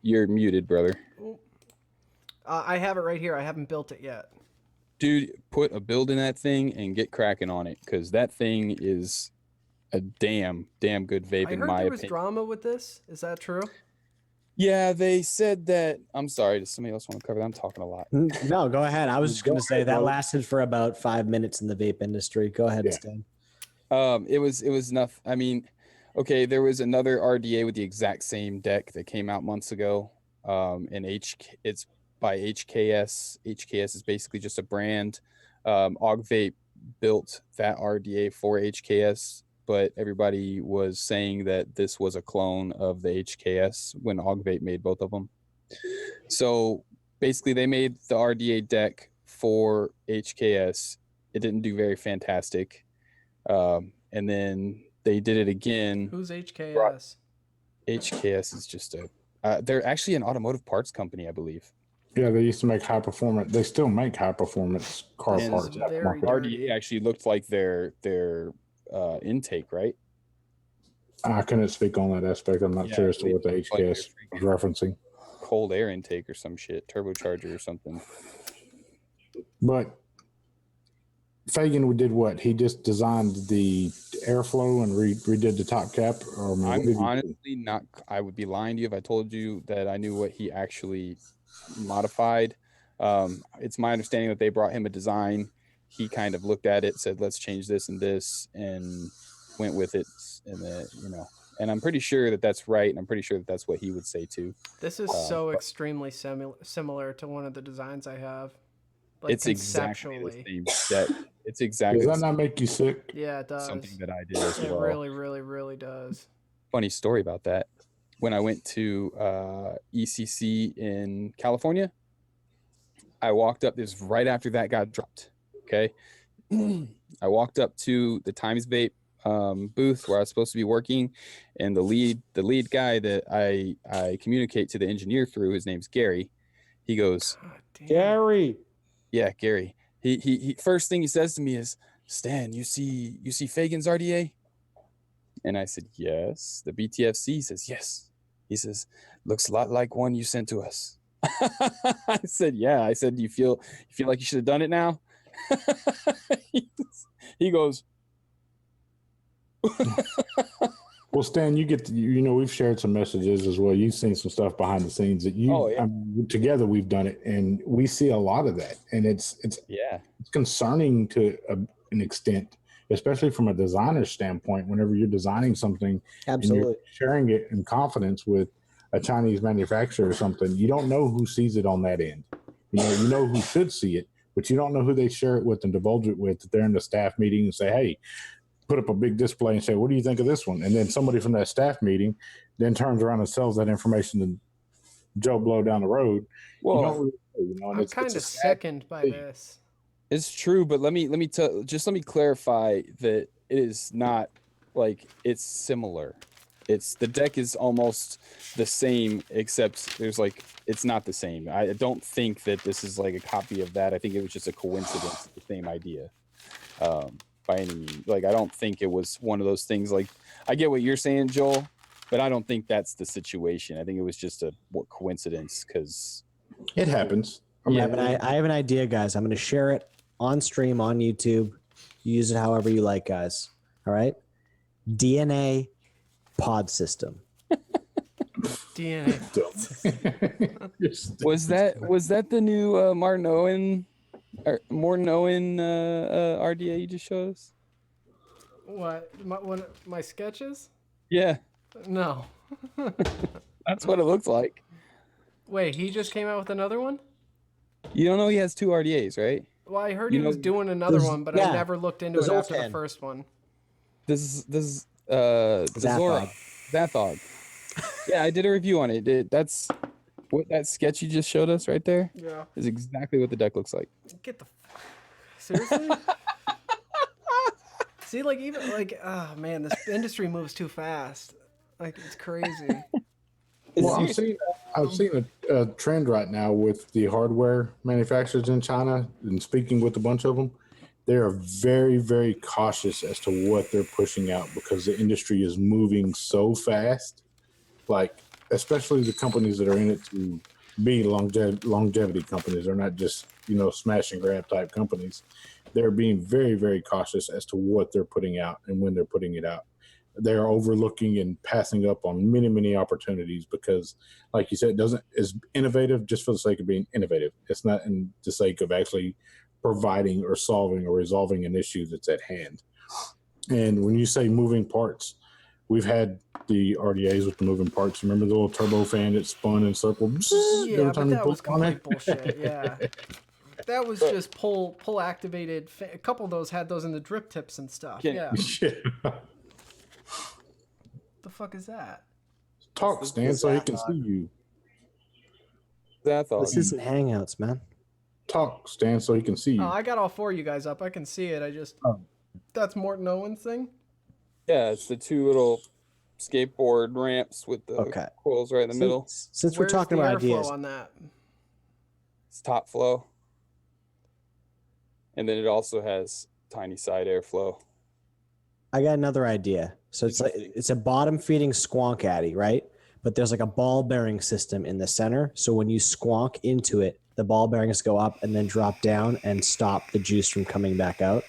You're muted, brother. I have it right here. I haven't built it yet. Dude, put a build in that thing and get cracking on it, because that thing is a damn good vape in my opinion. I heard there was drama with this. Is that true? Yeah, they said that. I'm sorry. Does somebody else want to cover that? I'm talking a lot. No, go ahead. I was just going to say that lasted for about 5 minutes in the vape industry. Go ahead, Stan. It was enough. I mean, okay, there was another RDA with the exact same deck that came out months ago. And it's by HKS. HKS is basically just a brand. Vape built that RDA for HKS, but everybody was saying that this was a clone of the HKS when Vape made both of them. So basically they made the RDA deck for HKS. It didn't do very fantastic. And then they did it again. Who's HKS? HKS is just they're actually an automotive parts company, I believe. Yeah, they used to make high performance. They still make high performance car parts. RDA actually looked like their intake, right? I couldn't speak on that aspect. I'm not sure as to what the HKS was referencing. Cold air intake or some shit, turbocharger or something. But Fagin did what? He just designed the airflow and redid the top cap? Or I'm honestly not. I would be lying to you if I told you that I knew what he actually modified. It's my understanding that they brought him a design. He kind of looked at it, said, let's change this and this, and went with it. And and I'm pretty sure that that's right. And I'm pretty sure that that's what he would say too. This is extremely similar to one of the designs I have. Like, it's exactly the same set. It's exactly. Does that not make you sick? Yeah, it does. Something that I did as well. It really, really, really does. Funny story about that. When I went to ECC in California, I walked up. This was right after that got dropped. Okay, I walked up to the Times Vape booth where I was supposed to be working, and the lead guy that I communicate to the engineer through, his name's Gary. He goes, Gary. Yeah, Gary. He first thing he says to me is, Stan, you see Fagin's RDA? And I said, yes. The BTFC? He says, yes. He says, looks a lot like one you sent to us. I said, yeah. I said, do you feel like you should have done it now? He goes, well, Stan, you get we've shared some messages as well. You've seen some stuff behind the scenes that together we've done it, and we see a lot of that, and it's concerning to an extent, especially from a designer standpoint. Whenever you're designing something, absolutely, and you're sharing it in confidence with a Chinese manufacturer or something, you don't know who sees it on that end. You know who should see it, but you don't know who they share it with and divulge it with. That they're in the staff meeting and say, hey, put up a big display and say, what do you think of this one? And then somebody from that staff meeting then turns around and sells that information to Joe Blow down the road. Well, I'm kind of sickened by this. It's true, but let me clarify that it is not like it's similar. The deck is almost the same, except it's not the same. I don't think that this is like a copy of that. I think it was just a coincidence, the same idea. By any means, I don't think it was one of those things. Like, I get what you're saying, Joel, but I don't think that's the situation. I think it was just a coincidence, because it happens. I have an idea, guys. I'm going to share it on stream on YouTube. Use it however you like, guys. All right. DNA pod system. DNA. Was that the new Martin Owen? Morton Owen RDA you just showed us? What? My sketches? Yeah. No. That's what it looks like. Wait, he just came out with another one? You don't know he has two RDAs, right? Well, I heard he was doing another one, but I never looked into it after the first one. This is Zathog. Yeah, I did a review on it. That's what that sketch you just showed us right there. Yeah, is exactly what the deck looks like. Get the seriously? See, like even like, oh man, this industry moves too fast. Like it's crazy. Well, I'm seeing a trend right now with the hardware manufacturers in China, and speaking with a bunch of them, they are very, very cautious as to what they're pushing out because the industry is moving so fast. Like, especially the companies that are in it to be longevity companies. They're not just, smash and grab type companies. They're being very, very cautious as to what they're putting out and when they're putting it out. They're overlooking and passing up on many, many opportunities because, like you said, it's innovative just for the sake of being innovative. It's not in the sake of actually providing or solving or resolving an issue that's at hand. And when you say moving parts, we've had the RDAs with the moving parts. Remember the little turbo fan that spun and circled? Yeah, but that was complete bullshit. Yeah. That was just pull activated. A couple of those had those in the drip tips and stuff. Yeah. The fuck is that? Talk, Stan, so he can see you. This isn't Hangouts, man. Talk, Stan, so he can see you. Oh, I got all 4 of you guys up. I can see it. That's Morton Owen's thing? Yeah, it's the 2 little skateboard ramps with the coils right in the middle. Since we're talking about ideas, on that? It's top flow. And then it also has tiny side airflow. I got another idea. So it's a bottom feeding squonk addy, right? But there's like a ball bearing system in the center. So when you squonk into it, the ball bearings go up and then drop down and stop the juice from coming back out.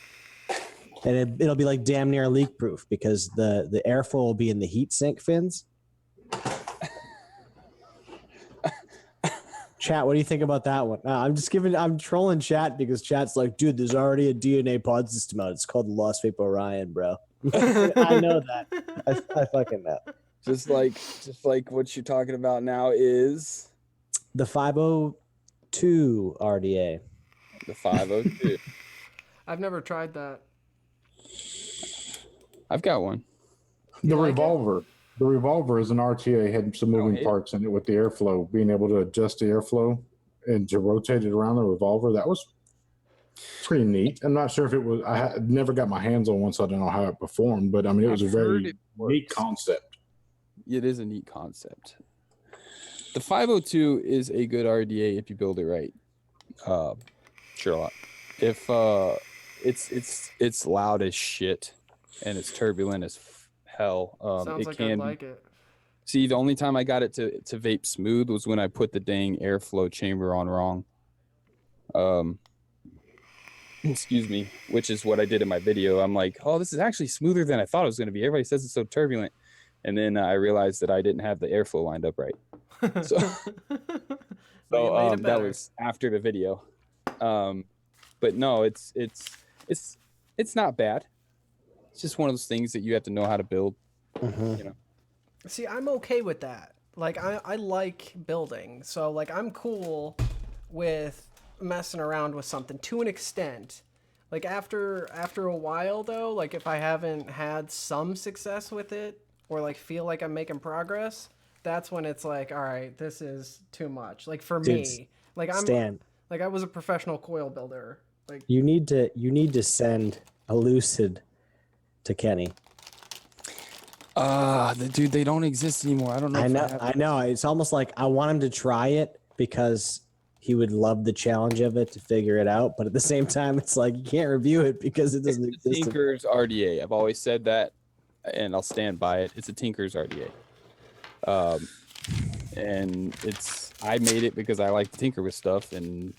And it'll be like damn near leak proof because the airflow will be in the heat sink fins. Chat, what do you think about that one? I'm trolling chat because chat's like, dude, there's already a DNA pod system out. It's called the Lost Vape Orion, bro. I know that. I fucking know. Just like what you're talking about now is the 502 RDA. The 502. I've never tried that. I've got one. The Revolver. The Revolver is an RTA, had some moving parts in it with the airflow, being able to adjust the airflow and to rotate it around the Revolver. That was pretty neat. I'm not sure if it was, I never got my hands on one, so I don't know how it performed, but I mean, it was a very neat concept. It is a neat concept. The 502 is a good RDA if you build it right. Sherlock. If it's loud as shit and it's turbulent as hell. Sounds like I'd like it. See, the only time I got it to vape smooth was when I put the dang airflow chamber on wrong. Excuse me, which is what I did in my video. I'm like, oh, this is actually smoother than I thought it was going to be. Everybody says it's so turbulent. And then I realized that I didn't have the airflow lined up right. So, that was after the video. But no, it's not bad. It's just one of those things that you have to know how to build. Mm-hmm. See, I'm okay with that. Like, I like building. So, like, I'm cool with messing around with something to an extent. Like, after a while, though, like, if I haven't had some success with it or, like, feel like I'm making progress, that's when it's like, all right, this is too much. Like, for me, like, I was a professional coil builder. Like, you need to send a Lucid to Kenny. Dude, they don't exist anymore. I don't know. I know. It's almost like I want him to try it because he would love the challenge of it to figure it out. But at the same time, it's like you can't review it because it doesn't exist. Tinker's RDA. I've always said that, and I'll stand by it. It's a Tinker's RDA. And I made it because I like to tinker with stuff, and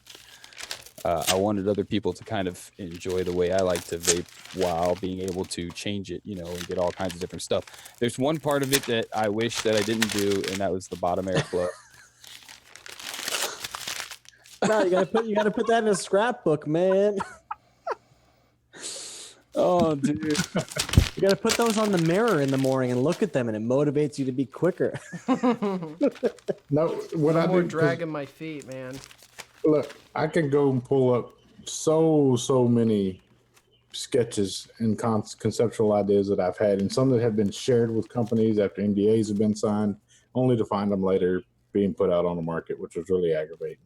I wanted other people to kind of enjoy the way I like to vape while being able to change it, and get all kinds of different stuff. There's one part of it that I wish that I didn't do, and that was the bottom airflow. No, you gotta put that in a scrapbook, man. Oh, dude. You gotta put those on the mirror in the morning and look at them, and it motivates you to be quicker. No, what I more do, dragging my feet, man. Look, I can go and pull up so many sketches and conceptual ideas that I've had, and some that have been shared with companies after NDAs have been signed, only to find them later being put out on the market, which was really aggravating.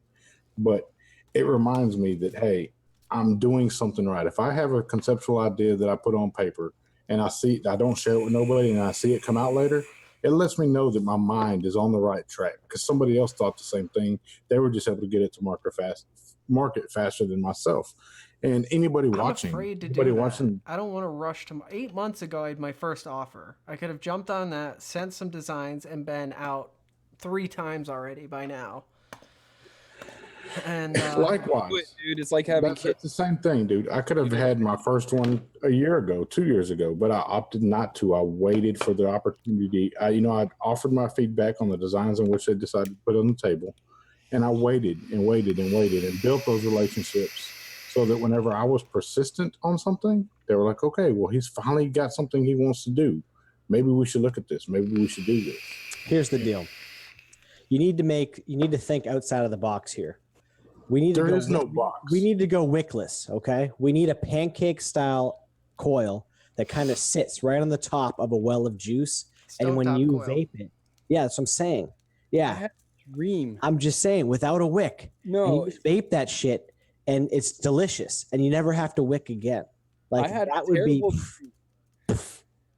But it reminds me that, hey, I'm doing something right. If I have a conceptual idea that I put on paper and I don't share it with nobody, and I see it come out later, it lets me know that my mind is on the right track because somebody else thought the same thing. They were just able to get it to market faster than myself. And anybody watching, I'm afraid to anybody do that. watching, I don't want to rush to. 8 months ago, I had my first offer. I could have jumped on that, sent some designs, and been out 3 times already by now. And likewise, dude, it's like having kids. That's the same thing, dude. I could have had my first one a year ago, 2 years ago, but I opted not to. I waited for the opportunity. I offered my feedback on the designs in which they decided to put on the table, and I waited and waited and waited and built those relationships so that whenever I was persistent on something, they were like, okay, well, he's finally got something he wants to do. Maybe we should look at this. Maybe we should do this. Here's the deal. You need to think outside of the box here. There is no box. We need to go wickless, okay? We need a pancake-style coil that kind of sits right on the top of a well of juice. And when you vape it, yeah, that's what I'm saying. Yeah. Dream. I'm just saying, without a wick. No. And you just vape that shit, and it's delicious, and you never have to wick again. Like, that would be...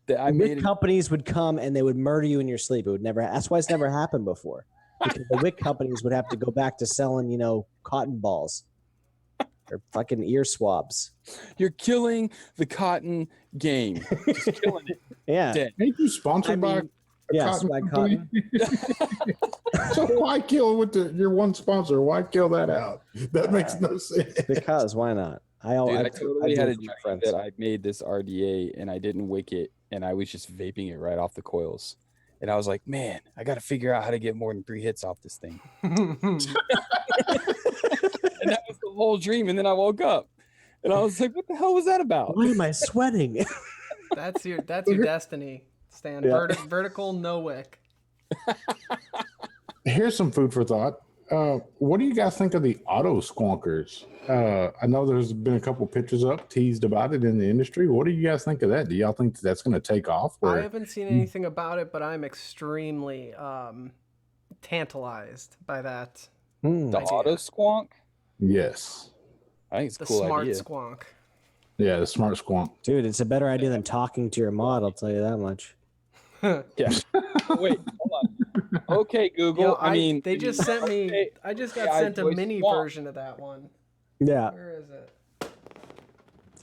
Wick companies would come, and they would murder you in your sleep. It would never... That's why it's never happened before. Because the wick companies would have to go back to selling, cotton balls or fucking ear swabs. You're killing the cotton game. Just killing it. Yeah. Dead. Ain't you sponsored by cotton? So why kill with your one sponsor? Why kill that out? That makes no sense. Because why not? I totally had a dream that I made this RDA and I didn't wick it, and I was just vaping it right off the coils. And I was like, man, I got to figure out how to get more than 3 hits off this thing. And that was the whole dream. And then I woke up and I was like, what the hell was that about? Why am I sweating? That's your destiny, Stan. Yeah. Vertical, no wick. Here's some food for thought. What do you guys think of the auto squonkers? I know there's been a couple pictures teased about it in the industry. What do you guys think of that? Do y'all think that's going to take off? I haven't seen anything about it, but I'm extremely tantalized by that. The auto squonk? Yes. I think it's a cool idea. The smart squonk. Yeah, the smart squonk. Dude, it's a better idea than talking to your mod, I'll tell you that much. Yeah. Wait, hold on. Okay, Google. They just sent me. I just got sent a mini version of that one. Yeah. Where is it?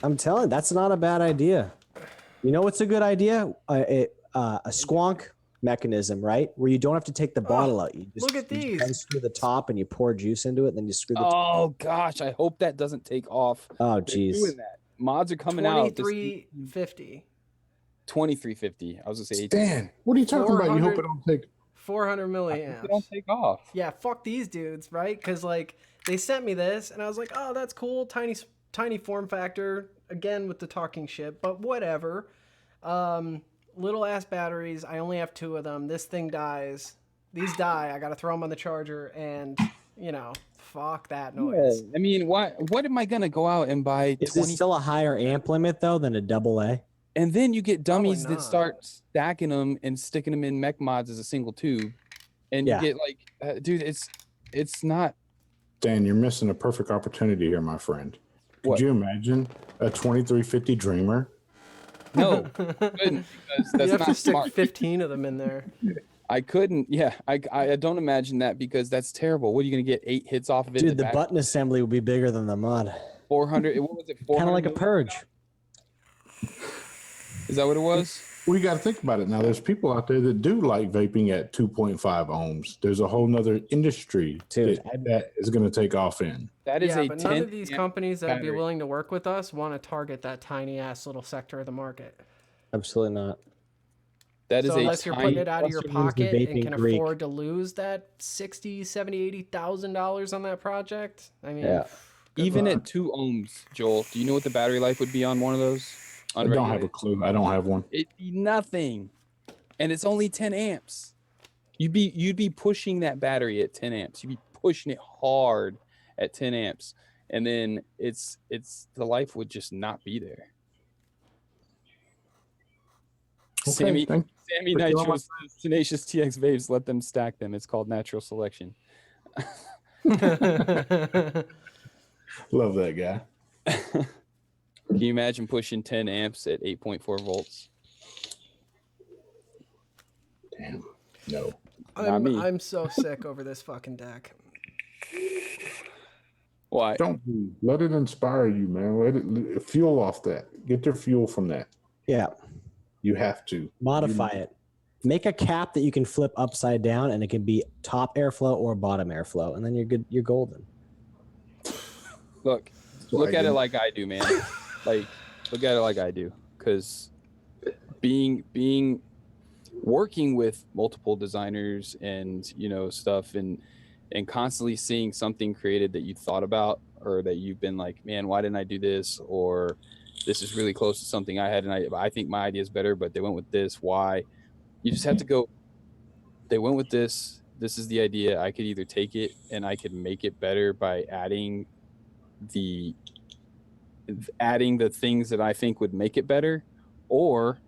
I'm telling you, that's not a bad idea. You know what's a good idea? A squonk mechanism, right? Where you don't have to take the bottle out. You just look at these. Unscrew the top and you pour juice into it, and then you screw the top. Oh gosh, I hope that doesn't take off. Oh jeez. Doing that. Mods are coming out. 2350. 2350. I was gonna say. Dan, what are you talking about? You hope it don't take 400 milliamps. It don't take off. Yeah, fuck these dudes, right? Because they sent me this, and I was like, oh, that's cool. Tiny form factor, again with the talking shit, but whatever. Little ass batteries. I only have 2 of them. This thing dies. These die. I gotta throw them on the charger, and fuck that noise. Yeah, I mean, what am I gonna go out and buy? Is this still a higher amp limit though than a AA? And then you get dummies that start stacking them and sticking them in mech mods as a single tube, and you get dude, it's not. Dan, you're missing a perfect opportunity here, my friend. Could you imagine a 2350 Dreamer? No, couldn't, because that's you have not to stick smart. 15 of them in there. I couldn't. Yeah, I don't imagine that because that's terrible. What are you gonna get 8 hits off of it? Dude, the button assembly would be bigger than the mod. 400. What was it? 400. Kind of like a purge. Is that what it was? Well, you got to think about it now. There's people out there that do like vaping at 2.5 ohms. There's a whole nother industry that is going to take off in. That is but none of these companies that would be willing to work with us want to target that tiny ass little sector of the market. Absolutely not. That is unless you're putting it out of your pocket and can afford to lose that $60,000, $70,000, $80,000 on that project. I mean, even at 2 ohms, Joel, do you know what the battery life would be on one of those? I don't have a clue. I don't have one. It'd be nothing, and it's only 10 amps. You'd be pushing that battery at 10 amps. You'd be pushing it hard at 10 amps, and then it's the life would just not be there. Okay, Sammy Nitro says, TenaciousTXVapes, let them stack them. It's called natural selection. Love that guy. Can you imagine pushing 10 amps at 8.4 volts? Damn. No. Not me. I'm so sick over this fucking deck. Why? Don't be. Let it inspire you, man. Let it fuel off that. Get your fuel from that. Yeah. You have to Modify it. Make a cap that you can flip upside down, and it can be top airflow or bottom airflow, and then you're good. You're golden. Look at it like I do, man. Like, look at it like I do, because working with multiple designers and stuff, and constantly seeing something created that you thought about, or that you've been like, man, why didn't I do this? Or this is really close to something I had, and I think my idea is better, but they went with this. Why? You just have to go, they went with this. This is the idea. I could either take it and I could make it better by adding the things that I think would make it better, or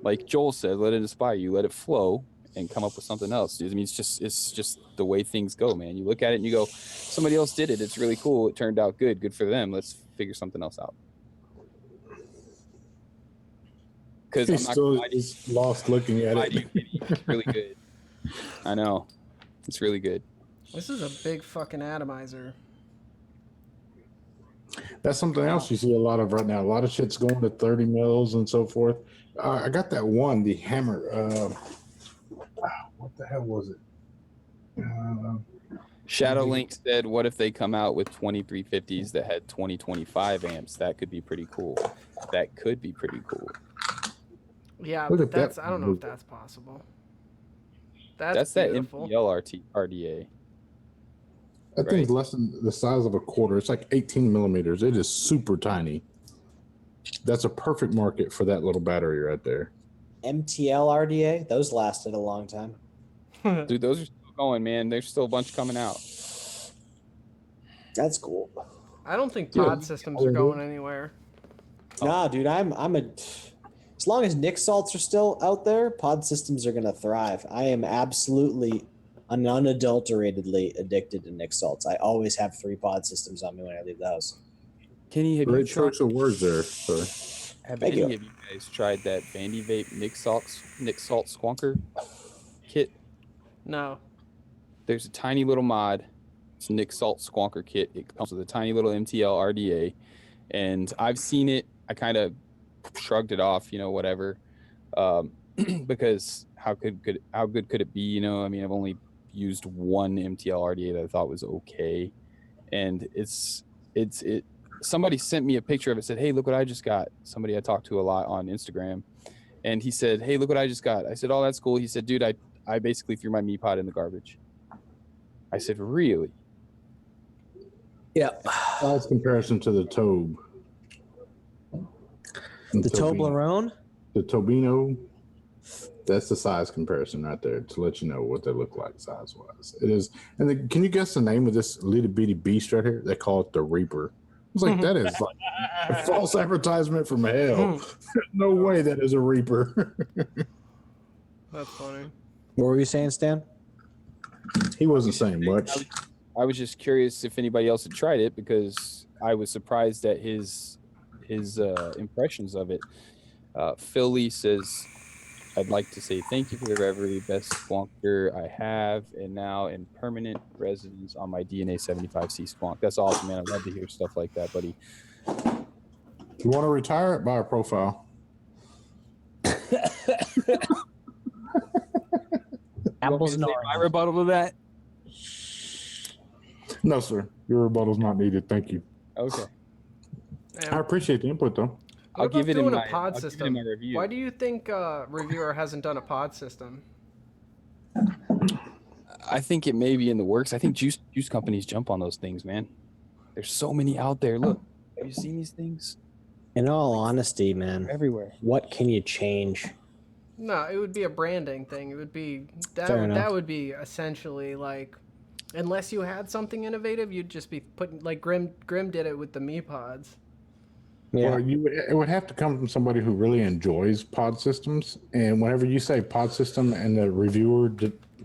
like Joel said, let it inspire you, let it flow, and come up with something else. I mean, it's just the way things go, man. You look at it and you go, somebody else did it. It's really cool. It turned out good. Good for them. Let's figure something else out. Because He's still lost looking at it. It's really good. I know. It's really good. This is a big fucking atomizer. That's something else you see a lot of right now. A lot of shit's going to 30 mils and so forth. I got that one, the hammer. What the hell was it? Shadow Link said, what if they come out with 2350s that had 2025 amps? That could be pretty cool. That could be pretty cool. Yeah, Look but at that. that's, I don't know if that's possible. That's beautiful. that MPL RDA. That thing's less than the size of a quarter. It's like 18 millimeters. It is super tiny. That's a perfect market for that little battery right there. MTL RDA, those lasted a long time. Dude, those are still going, man. There's still a bunch coming out. That's cool. I don't think pod systems are going anywhere. Nah, dude, as long as Nick salts are still out there, pod systems are gonna thrive. I am absolutely unadulteratedly addicted to Nick salts. I always have 3 pod systems on me when I leave the house. Kenny, have Great you tried? choice of words there, sir. Have Thank any you. of you guys tried that Vandy Vape Nick Salt Squonker kit? No. There's a tiny little mod. It's Nick Salt Squonker kit. It comes with a tiny little MTL RDA, and I've seen it. I kind of shrugged it off, whatever, because how good could it be? I mean, I've only used one MTL RDA that I thought was okay, and it's somebody sent me a picture of it, said, hey, look what I just got. Somebody I talked to a lot on Instagram, and he said, hey, look what I just got. I said, oh, that's cool. He said, dude, I basically threw my Me Pod in the garbage. I said, really? Yeah. Size comparison to the Tobe. The Toblerone? The Tobino. That's the size comparison right there to let you know what they look like size-wise. It is. And can you guess the name of this little bitty beast right here? They call it the Reaper. It's like, that is like a false advertisement from hell. No way that is a Reaper. That's funny. What were you saying, Stan? He wasn't saying much. I was just curious if anybody else had tried it, because I was surprised at his impressions of it. Phil Lee says, I'd like to say thank you for the very best squonker I have, and now in permanent residence on my DNA 75C squonk. That's awesome, man. I'd love to hear stuff like that, buddy. If you want to retire it, buy a profile. Apples and My oranges. rebuttal to that? No, sir. Your rebuttal's not needed. Thank you. Okay. I appreciate the input, though. I'll give it in doing my a pod I'll give it system. in my review. Why do you think reviewer hasn't done a pod system? I think it may be in the works. I think juice companies jump on those things, man. There's so many out there. Look, have you seen these things? In all honesty, man, They're everywhere. what can you change? No, it would be a branding thing. It would be Fair enough. that would be essentially like, unless you had something innovative, you'd just be putting, like Grim did it with the Me Pods. Yeah. Well, it would have to come from somebody who really enjoys pod systems. And whenever you say pod system and the reviewer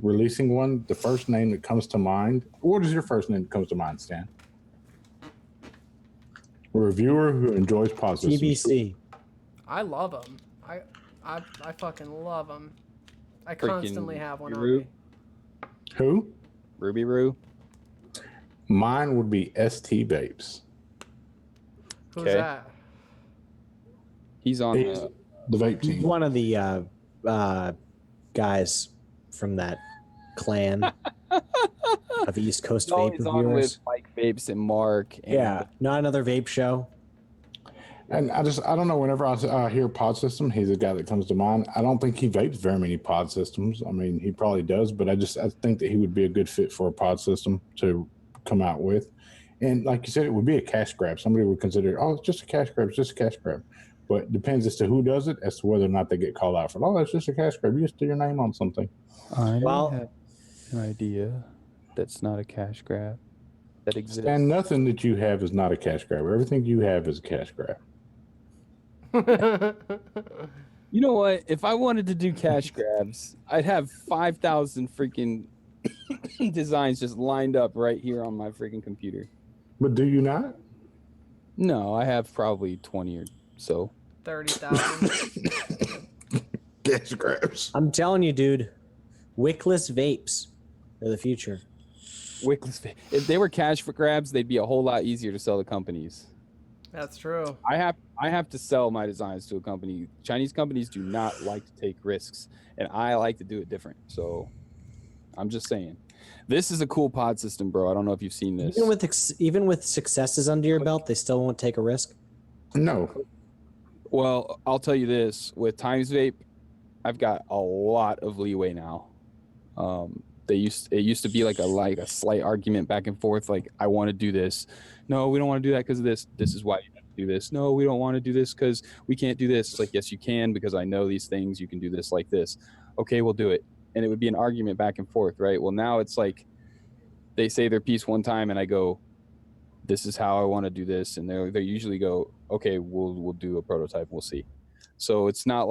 releasing one, the first name that comes to mind, what is your first name that comes to mind, Stan? reviewer who enjoys pod systems. TBC. I love them. I fucking love them. I Freaking constantly have one on Roo. me. Who? Ruby Roo. Mine would be ST Who's Okay. that? He's on He's the vape team. One of the guys from that clan of East Coast He's vape always on reviewers. with Mike Vapes and Mark. And Yeah, not another vape show. And I don't know, whenever I hear pod system, he's the guy that comes to mind. I don't think he vapes very many pod systems. I mean, he probably does, but I think that he would be a good fit for a pod system to come out with. And like you said, it would be a cash grab. Somebody would consider, oh, it's just a cash grab, it's just a cash grab. But it depends as to who does it, as to whether or not they get called out for, oh, it's just a cash grab. You just do your name on something. I Well- have an idea that's not a cash grab that exists. And nothing that you have is not a cash grab. Everything you have is a cash grab. You know what? If I wanted to do cash grabs, I'd have 5,000 freaking designs just lined up right here on my freaking computer. But do you not? No, I have probably 20 or so. 30,000. Cash grabs. I'm telling you, dude, wickless vapes are the future. Wickless. If they were cash for grabs, they'd be a whole lot easier to sell to companies. That's true. I have to sell my designs to a company. Chinese companies do not like to take risks, and I like to do it different. So I'm just saying, this is a cool pod system, bro. I don't know if you've seen this. Even with successes under your belt, they still won't take a risk. No. Well, I'll tell you this: with Times Vape, I've got a lot of leeway now. It used to be like a slight argument back and forth. Like, I want to do this. No, we don't want to do that because of this. This is why you have to do this. No, we don't want to do this because we can't do this. It's like, yes, you can, because I know these things. You can do this like this. Okay, we'll do it. And it would be an argument back and forth, right? Well, now it's like they say their piece one time, and I go, this is how I want to do this, and they usually go, okay, we'll do a prototype. We'll see. So it's not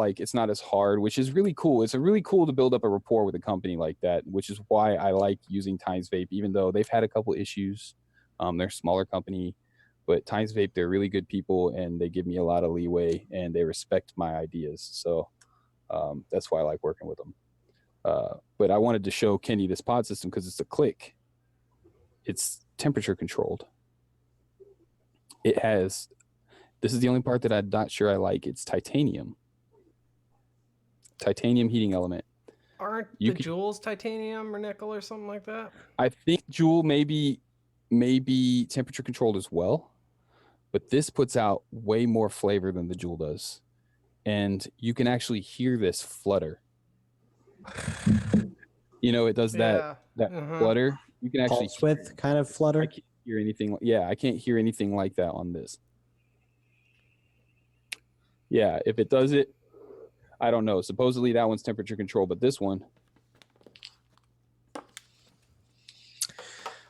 as hard, which is really cool. It's really cool to build up a rapport with a company like that, which is why I like using Times Vape, even though they've had a couple issues. They're a smaller company, but Times Vape, they're really good people, and they give me a lot of leeway, and they respect my ideas. So that's why I like working with them. But I wanted to show Kenny this pod system because it's a click. It's temperature controlled. It has... This is the only part that I'm not sure I like. It's titanium. Titanium heating element. Aren't the jewels titanium or nickel or something like that? I think Joule may be temperature controlled as well, but this puts out way more flavor than the Joule does. And you can actually hear this flutter. You know, it does that flutter. You can actually Pulse width kind of flutter. I can't hear anything. Yeah, I can't hear anything like that on this. Yeah, if it does it, I don't know. Supposedly that one's temperature control, but this one,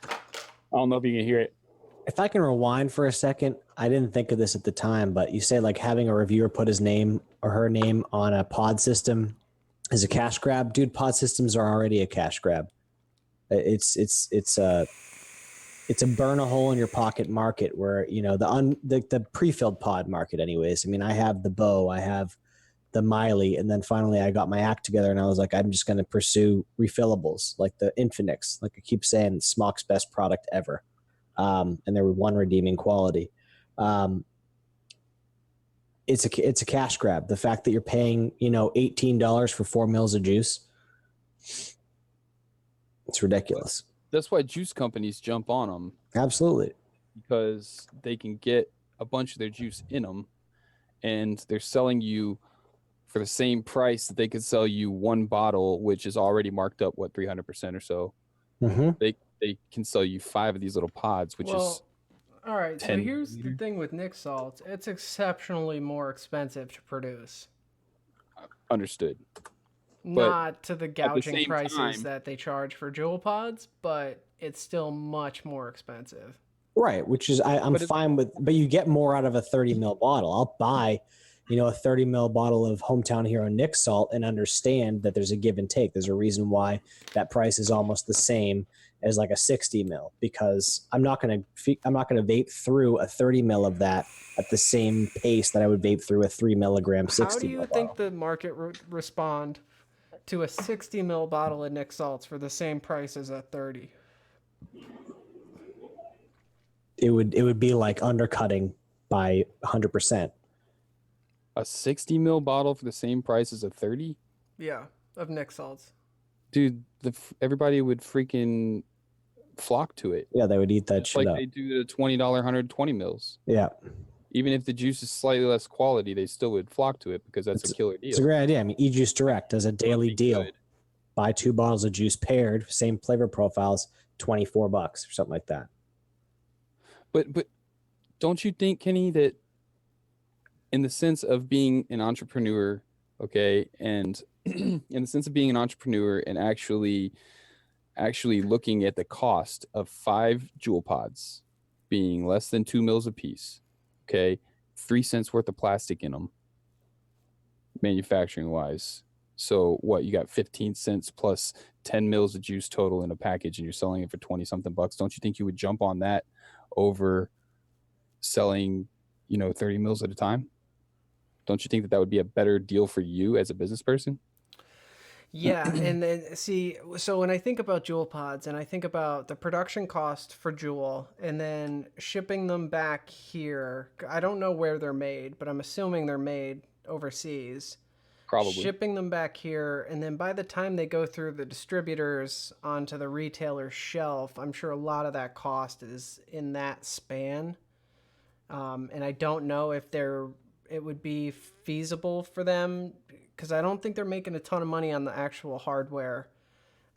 I don't know if you can hear it. If I can rewind for a second, I didn't think of this at the time, but you say like having a reviewer put his name or her name on a pod system is a cash grab. Dude, pod systems are already a cash grab. It's a burn a hole in your pocket market where, you know, the pre-filled pod market anyways. I mean, I have the Bow, I have the Miley, and then finally I got my act together and I was like, I'm just going to pursue refillables like the Infinix. Like I keep saying, Smock's best product ever. And there were one redeeming quality. It's a cash grab. The fact that you're paying, you know, $18 for 4 mils of juice, it's ridiculous. That's why juice companies jump on them. Absolutely. Because they can get a bunch of their juice in them, and they're selling you for the same price that they could sell you one bottle, which is already marked up, 300% or so. Mm-hmm. They can sell you 5 of these little pods, which is all right. So 10 here's liter. the thing with Nick salts: it's exceptionally more expensive to produce. understood. Not to the the gouging same prices time- that they charge for jewel pods, but it's still much more expensive. Right, which is I'm But it- fine with, but you get more out of a 30 ml bottle. I'll buy, a 30 ml bottle of Hometown Hero Nick Salt and understand that there's a give and take. There's a reason why that price is almost the same as like a 60 mil, because I'm not going to vape through a 30 mil of that at the same pace that I would vape through a 3 milligram 60 How do you mil think bottle. the market respond to a 60 ml bottle of Nick Salts for the same price as a 30? It would be like undercutting by 100%. A 60 mil bottle for the same price as a 30? Yeah, of Nick Salts. Dude, everybody would freaking flock to it. Yeah, they would eat that Just shit like up. they do the $20 120 mils. Yeah. Even if the juice is slightly less quality, they still would flock to it because that's a killer deal. It's a great idea. I mean, eJuice Direct does a daily deal. Good. Buy 2 bottles of juice paired, same flavor profiles, $24 or something like that. But don't you think, Kenny, that in the sense of being an entrepreneur, okay, and in the sense of being an entrepreneur and actually looking at the cost of 5 jewel pods being less than 2 mils a piece, okay, 3 cents worth of plastic in them, manufacturing wise. So what, you got 15 cents plus 10 mils of juice total in a package, and you're selling it for 20 something bucks. Don't you think you would jump on that over selling 30 mils at a time? Don't you think that would be a better deal for you as a business person? Yeah, and then see, so when I think about Juul pods and I think about the production cost for Juul and then shipping them back here, I don't know where they're made, but I'm assuming they're made overseas. Probably. Shipping them back here, and then by the time they go through the distributors onto the retailer's shelf, I'm sure a lot of that cost is in that span. And I don't know if it would be feasible for them, because I don't think they're making a ton of money on the actual hardware.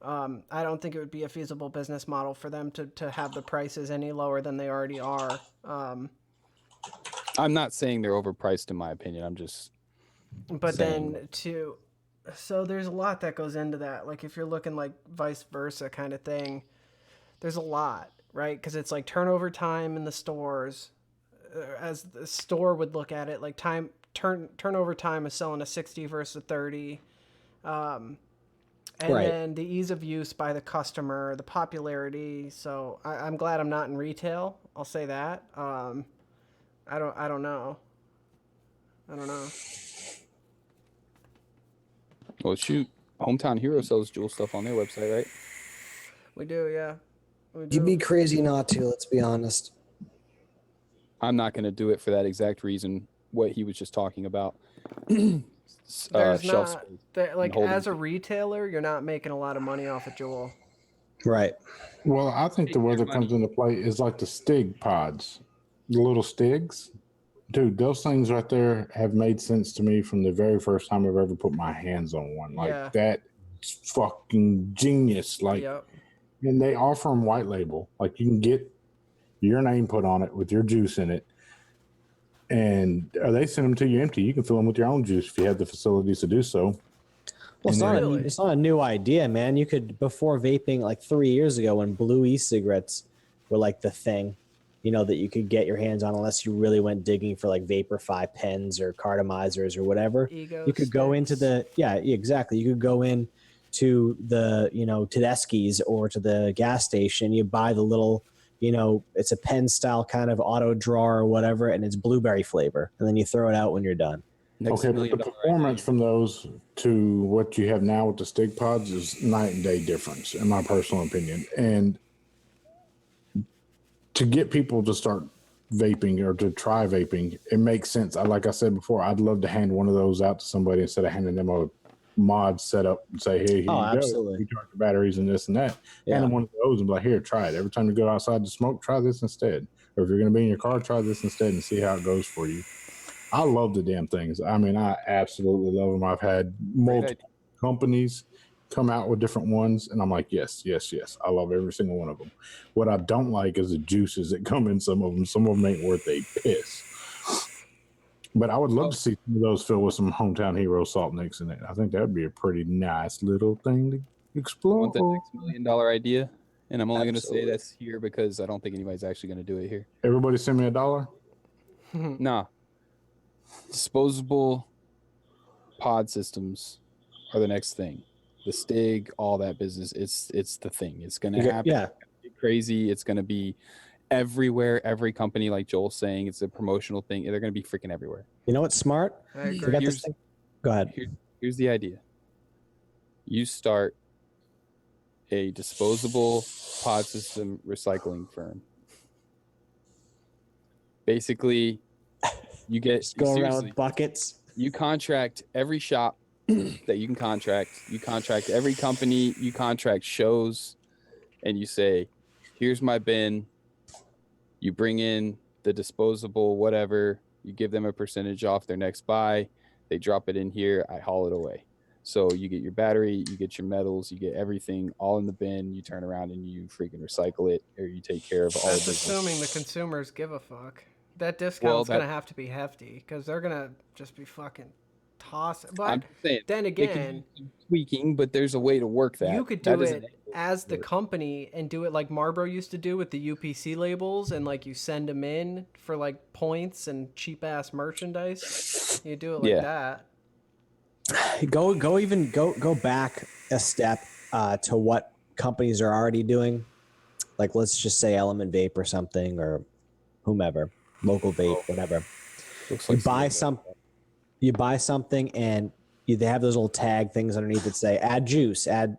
I don't think it would be a feasible business model for them to have the prices any lower than they already are. I'm not saying they're overpriced in my opinion. I'm just But saying. then so there's a lot that goes into that. Like if you're looking like vice versa kind of thing, there's a lot, right? Because it's like turnover time in the stores, as the store would look at it, like turnover time is selling a 60 versus a 30. And Right. then the ease of use by the customer, the popularity. So I'm glad I'm not in retail. I'll say that. I don't know. Well, shoot, Hometown Hero sells Juul stuff on their website, right? We do, yeah. We do. You'd be crazy not to, let's be honest. I'm not going to do it for that exact reason, what he was just talking about. There's Shelf not, space. like holding as a retailer, you're not making a lot of money off of Juul. Right. Well, I think the where that comes into play is like the Stig pods, the little Stigs. Dude, those things right there have made sense to me from the very first time I've ever put my hands on one. Like Yeah. that's fucking genius. Like, Yep. and they offer them white label. Like you can get your name put on it with your juice in it, and they send them to you empty. You can fill them with your own juice if you have the facilities to do so. Well, it's Really? it's not a new idea, man. You could, before vaping, like 3 years ago when blue e-cigarettes were like the thing, that you could get your hands on, unless you really went digging for like Vapor 5 pens or Cartomizers or whatever. Ego You could go into sticks. exactly. You could go in to the, Tedeschi's or to the gas station. You buy the little, it's a pen style kind of auto drawer or whatever, and it's blueberry flavor. And then you throw it out when you're done. Next Okay, but million the dollar performance idea. from those to what you have now with the Stig pods is night and day difference, in my personal opinion. And to get people to start vaping or to try vaping, it makes sense. Like I said before, I'd love to hand one of those out to somebody instead of handing them a mod setup and say, "Hey, here Oh, you absolutely. go. We charge the batteries and this and that." Yeah. Hand them one of those and be like, "Here, try it. Every time you go outside to smoke, try this instead. Or if you're going to be in your car, try this instead and see how it goes for you." I love the damn things. I mean, I absolutely love them. I've had multiple companies come out with different ones, and I'm like, yes. I love every single one of them. What I don't like is the juices that come in some of them. Some of them ain't worth a piss. But I would love to see some of those filled with some Hometown Hero salt nicks in it. I think that would be a pretty nice little thing to explore. Want the next $1 million idea? And I'm only going to say Absolutely. that's here because I don't think anybody's actually going to do it here. Everybody send me $1. Nah. disposable pod systems are the next thing. The Stig, all that business. It's the thing. It's gonna happen. Yeah. It's gonna be crazy. It's gonna be everywhere. Every company, like Joel's saying, it's a promotional thing. They're gonna be freaking everywhere. You know what's smart? I agree. Forget this thing. Go ahead. Here's the idea. You start a disposable pod system recycling firm. Basically, you get Just go around seriously, with buckets. you contract every shop that you can contract. You contract every company. You contract shows, and you say, "Here's my bin." You bring in the disposable whatever. You give them a percentage off their next buy. They drop it in here. I haul it away. So you get your battery, you get your metals, you get everything all in the bin. You turn around and you freaking recycle it, or you take care of all. That's of assuming the consumers give a fuck. That discount's gonna have to be hefty because they're gonna just be fucking tossing. But I'm saying, then it can again, be some tweaking, but there's a way to work that. you could do it as the company and do it like Marlboro used to do with the UPC labels, and like you send them in for like points and cheap ass merchandise. You do it like that. Go back a step to what companies are already doing. Like let's just say Element Vape or something, or whomever, local vape, whatever. You buy something and they have those little tag things underneath that say add juice, add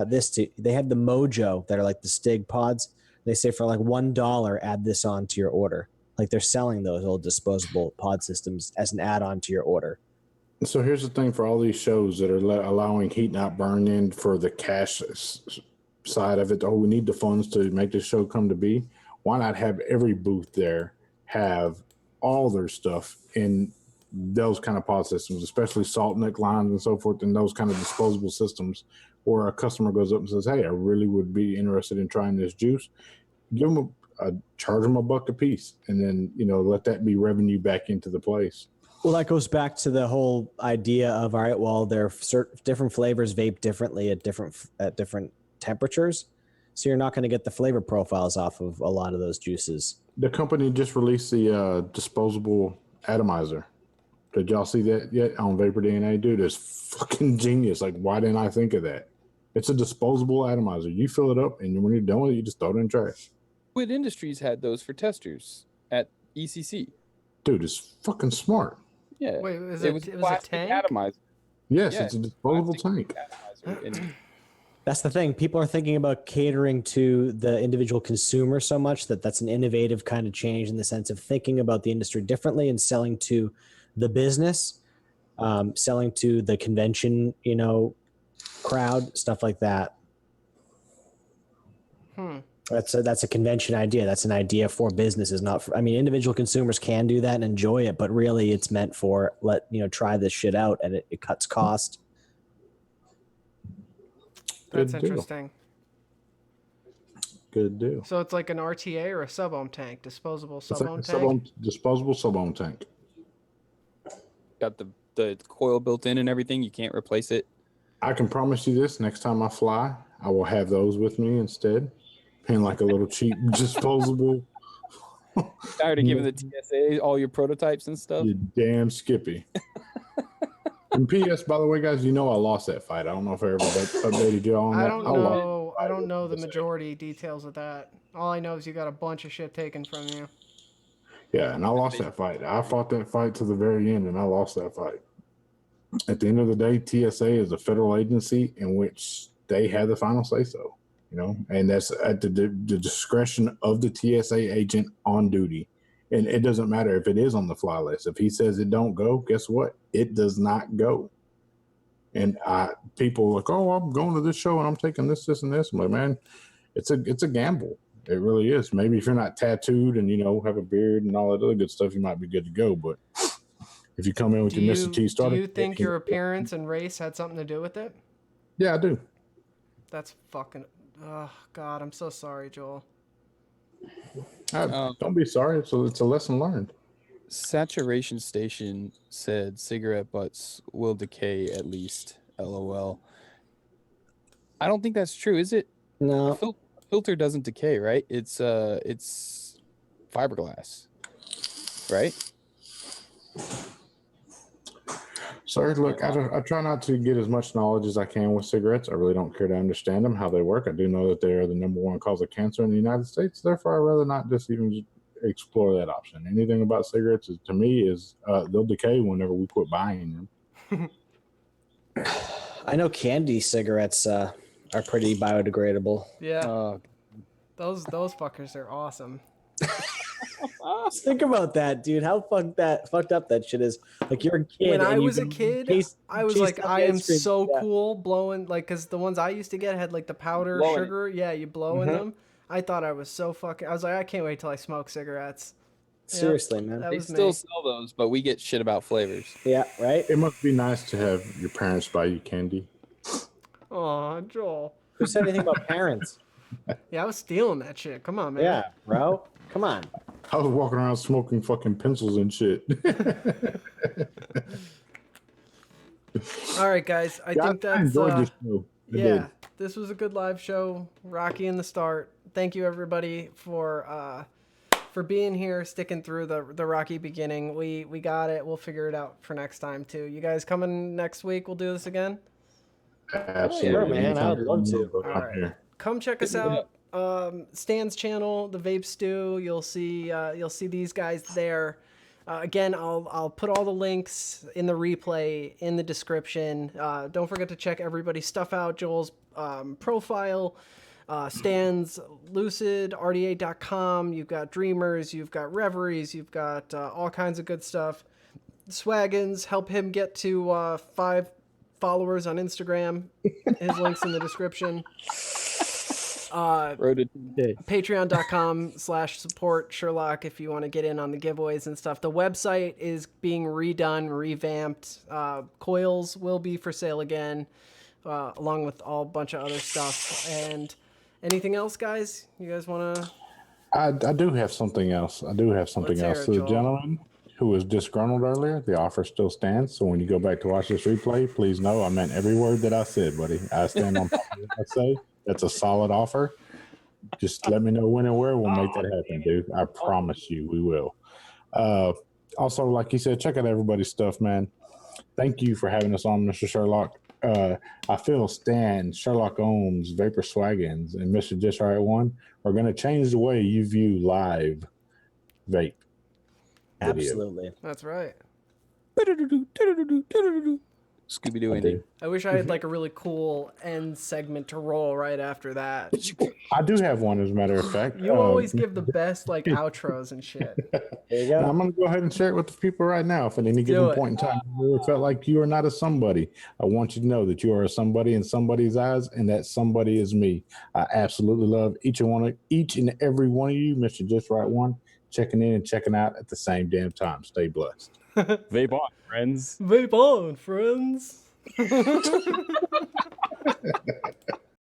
this to. They have the Mojo that are like the Stig pods. They say for like $1 add this on to your order. Like they're selling those old disposable pod systems as an add-on to your order. So here's the thing for all these shows that are allowing heat not burn in for the cash side of it. Oh, we need the funds to make this show come to be. Why not have every booth there have all their stuff in those kind of pod systems, especially salt neck lines and so forth, and those kind of disposable systems where a customer goes up and says, hey, I really would be interested in trying this juice. Give them charge them $1 a piece, and then, let that be revenue back into the place. Well, that goes back to the whole idea of, all right, well, there are certain different flavors vape differently at different temperatures. So you're not going to get the flavor profiles off of a lot of those juices. The company just released the disposable atomizer. Did y'all see that yet on Vapor DNA? Dude, it's fucking genius. Like, why didn't I think of that? It's a disposable atomizer. You fill it up, and when you're done with it, you just throw it in the trash. Wood Industries had those for testers at ECC. Dude, it's fucking smart. Wait, Yeah. was it was a tank? atomizer. Yes, it's a disposable tank. And That's the thing. People are thinking about catering to the individual consumer so much that's an innovative kind of change in the sense of thinking about the industry differently and selling to the business, selling to the convention, crowd, stuff like that. That's a convention idea. That's an idea for businesses, not for, individual consumers can do that and enjoy it, but really it's meant for try this shit out, and it cuts cost. That's interesting. Good deal. So it's like an RTA or a sub-ohm tank, disposable sub-ohm tank? Disposable sub-ohm tank. got the coil built in and everything. You can't replace it. I can promise you this: next time I fly, I will have those with me instead, and like a little cheap disposable. Tired of giving the TSA all your prototypes and stuff. You damn Skippy. And P.S. by the way, guys, I lost that fight. I don't know if I ever updated you on that. I don't know the majority details of that. All I know is you got a bunch of shit taken from you. Yeah, and I lost that fight. I fought that fight to the very end, and I lost that fight. At the end of the day, TSA is a federal agency in which they have the final say-so, and that's at the discretion of the TSA agent on duty. And it doesn't matter if it is on the fly list. If he says it don't go, guess what? It does not go. And people are like, oh, I'm going to this show and I'm taking this, and this. I'm like, man, it's a gamble. It really is. Maybe if you're not tattooed and, have a beard and all that other good stuff, you might be good to go. But if you come in with your Mr. T starter. Do you think your appearance and race had something to do with it? Yeah, I do. That's fucking... Oh, God, I'm so sorry, Joel. Don't be sorry. So it's a lesson learned. Saturation Station said cigarette butts will decay at least. LOL. I don't think that's true, is it? No. Filter doesn't decay, right? It's fiberglass, right? Sir, look, I try not to get as much knowledge as I can with cigarettes. I really don't care to understand them, how they work. I do know that they are the #1 cause of cancer in the United States. Therefore, I'd rather not just even explore that option. Anything about cigarettes, to me, is they'll decay whenever we quit buying them. I know candy cigarettes are pretty biodegradable. Yeah. Those fuckers are awesome. Think about that, dude. How fucked up that shit is. Like, you're a kid. When I and was a kid, I was like, I am so cool blowing, like, because the ones I used to get had like the powder sugar. Yeah, you blow in them. I thought I was so fucking. I was like, I can't wait till I smoke cigarettes. Seriously, man. They still sell those, but we get shit about flavors. Yeah, right. It must be nice to have your parents buy you candy. Aw, Joel. Who said anything about parents? Yeah, I was stealing that shit. Come on, man. Yeah, bro. Come on. I was walking around smoking fucking pencils and shit. All right, guys. I think that's enjoyed this show. yeah. This was a good live show. Rocky in the start. Thank you, everybody, for being here, sticking through the rocky beginning. We got it. We'll figure it out for next time too. You guys coming next week? We'll do this again. Absolutely, sure, man. I would love to. All right. Come check us out. Stan's channel, the Vape Stew. You'll see these guys there. Again, I'll put all the links in the replay in the description. Don't forget to check everybody's stuff out. Joel's profile, Stan's Lucid, RDA.com. You've got Dreamers, you've got Reveries, you've got all kinds of good stuff. Swaggins, help him get to 5 followers on Instagram. His link's in the description. Patreon.com/support Sherlock if you want to get in on the giveaways and stuff. The website is being redone, revamped. Coils will be for sale again, along with a bunch of other stuff. And anything else, guys? You guys want to? I do have something else. Let's hear it, To the Joel. gentleman who was disgruntled earlier, the offer still stands. So when you go back to watch this replay, please know I meant every word that I said, buddy. I stand on what I say. That's a solid offer. Just let me know when and where. We'll make that happen, dude. I promise you we will. Also, like you said, check out everybody's stuff, man. Thank you for having us on, Mr. Sherlock. I feel Stan, SherlockHohms, VaporSwaggins, and MrJustRight1 are going to change the way you view live vape. Absolutely. That's right. Scooby-Doo ending. I wish I had like a really cool end segment to roll right after that. I do have one, as a matter of fact. You always give the best like outros and shit. There you go. And I'm going to go ahead and share it with the people right now. If at any given point in time you ever felt like you are not a somebody, I want you to know that you are a somebody in somebody's eyes, and that somebody is me. I absolutely love each and every one of you, MrJustRight1, checking in and checking out at the same damn time. Stay blessed. Vape on, friends. Vape on, friends.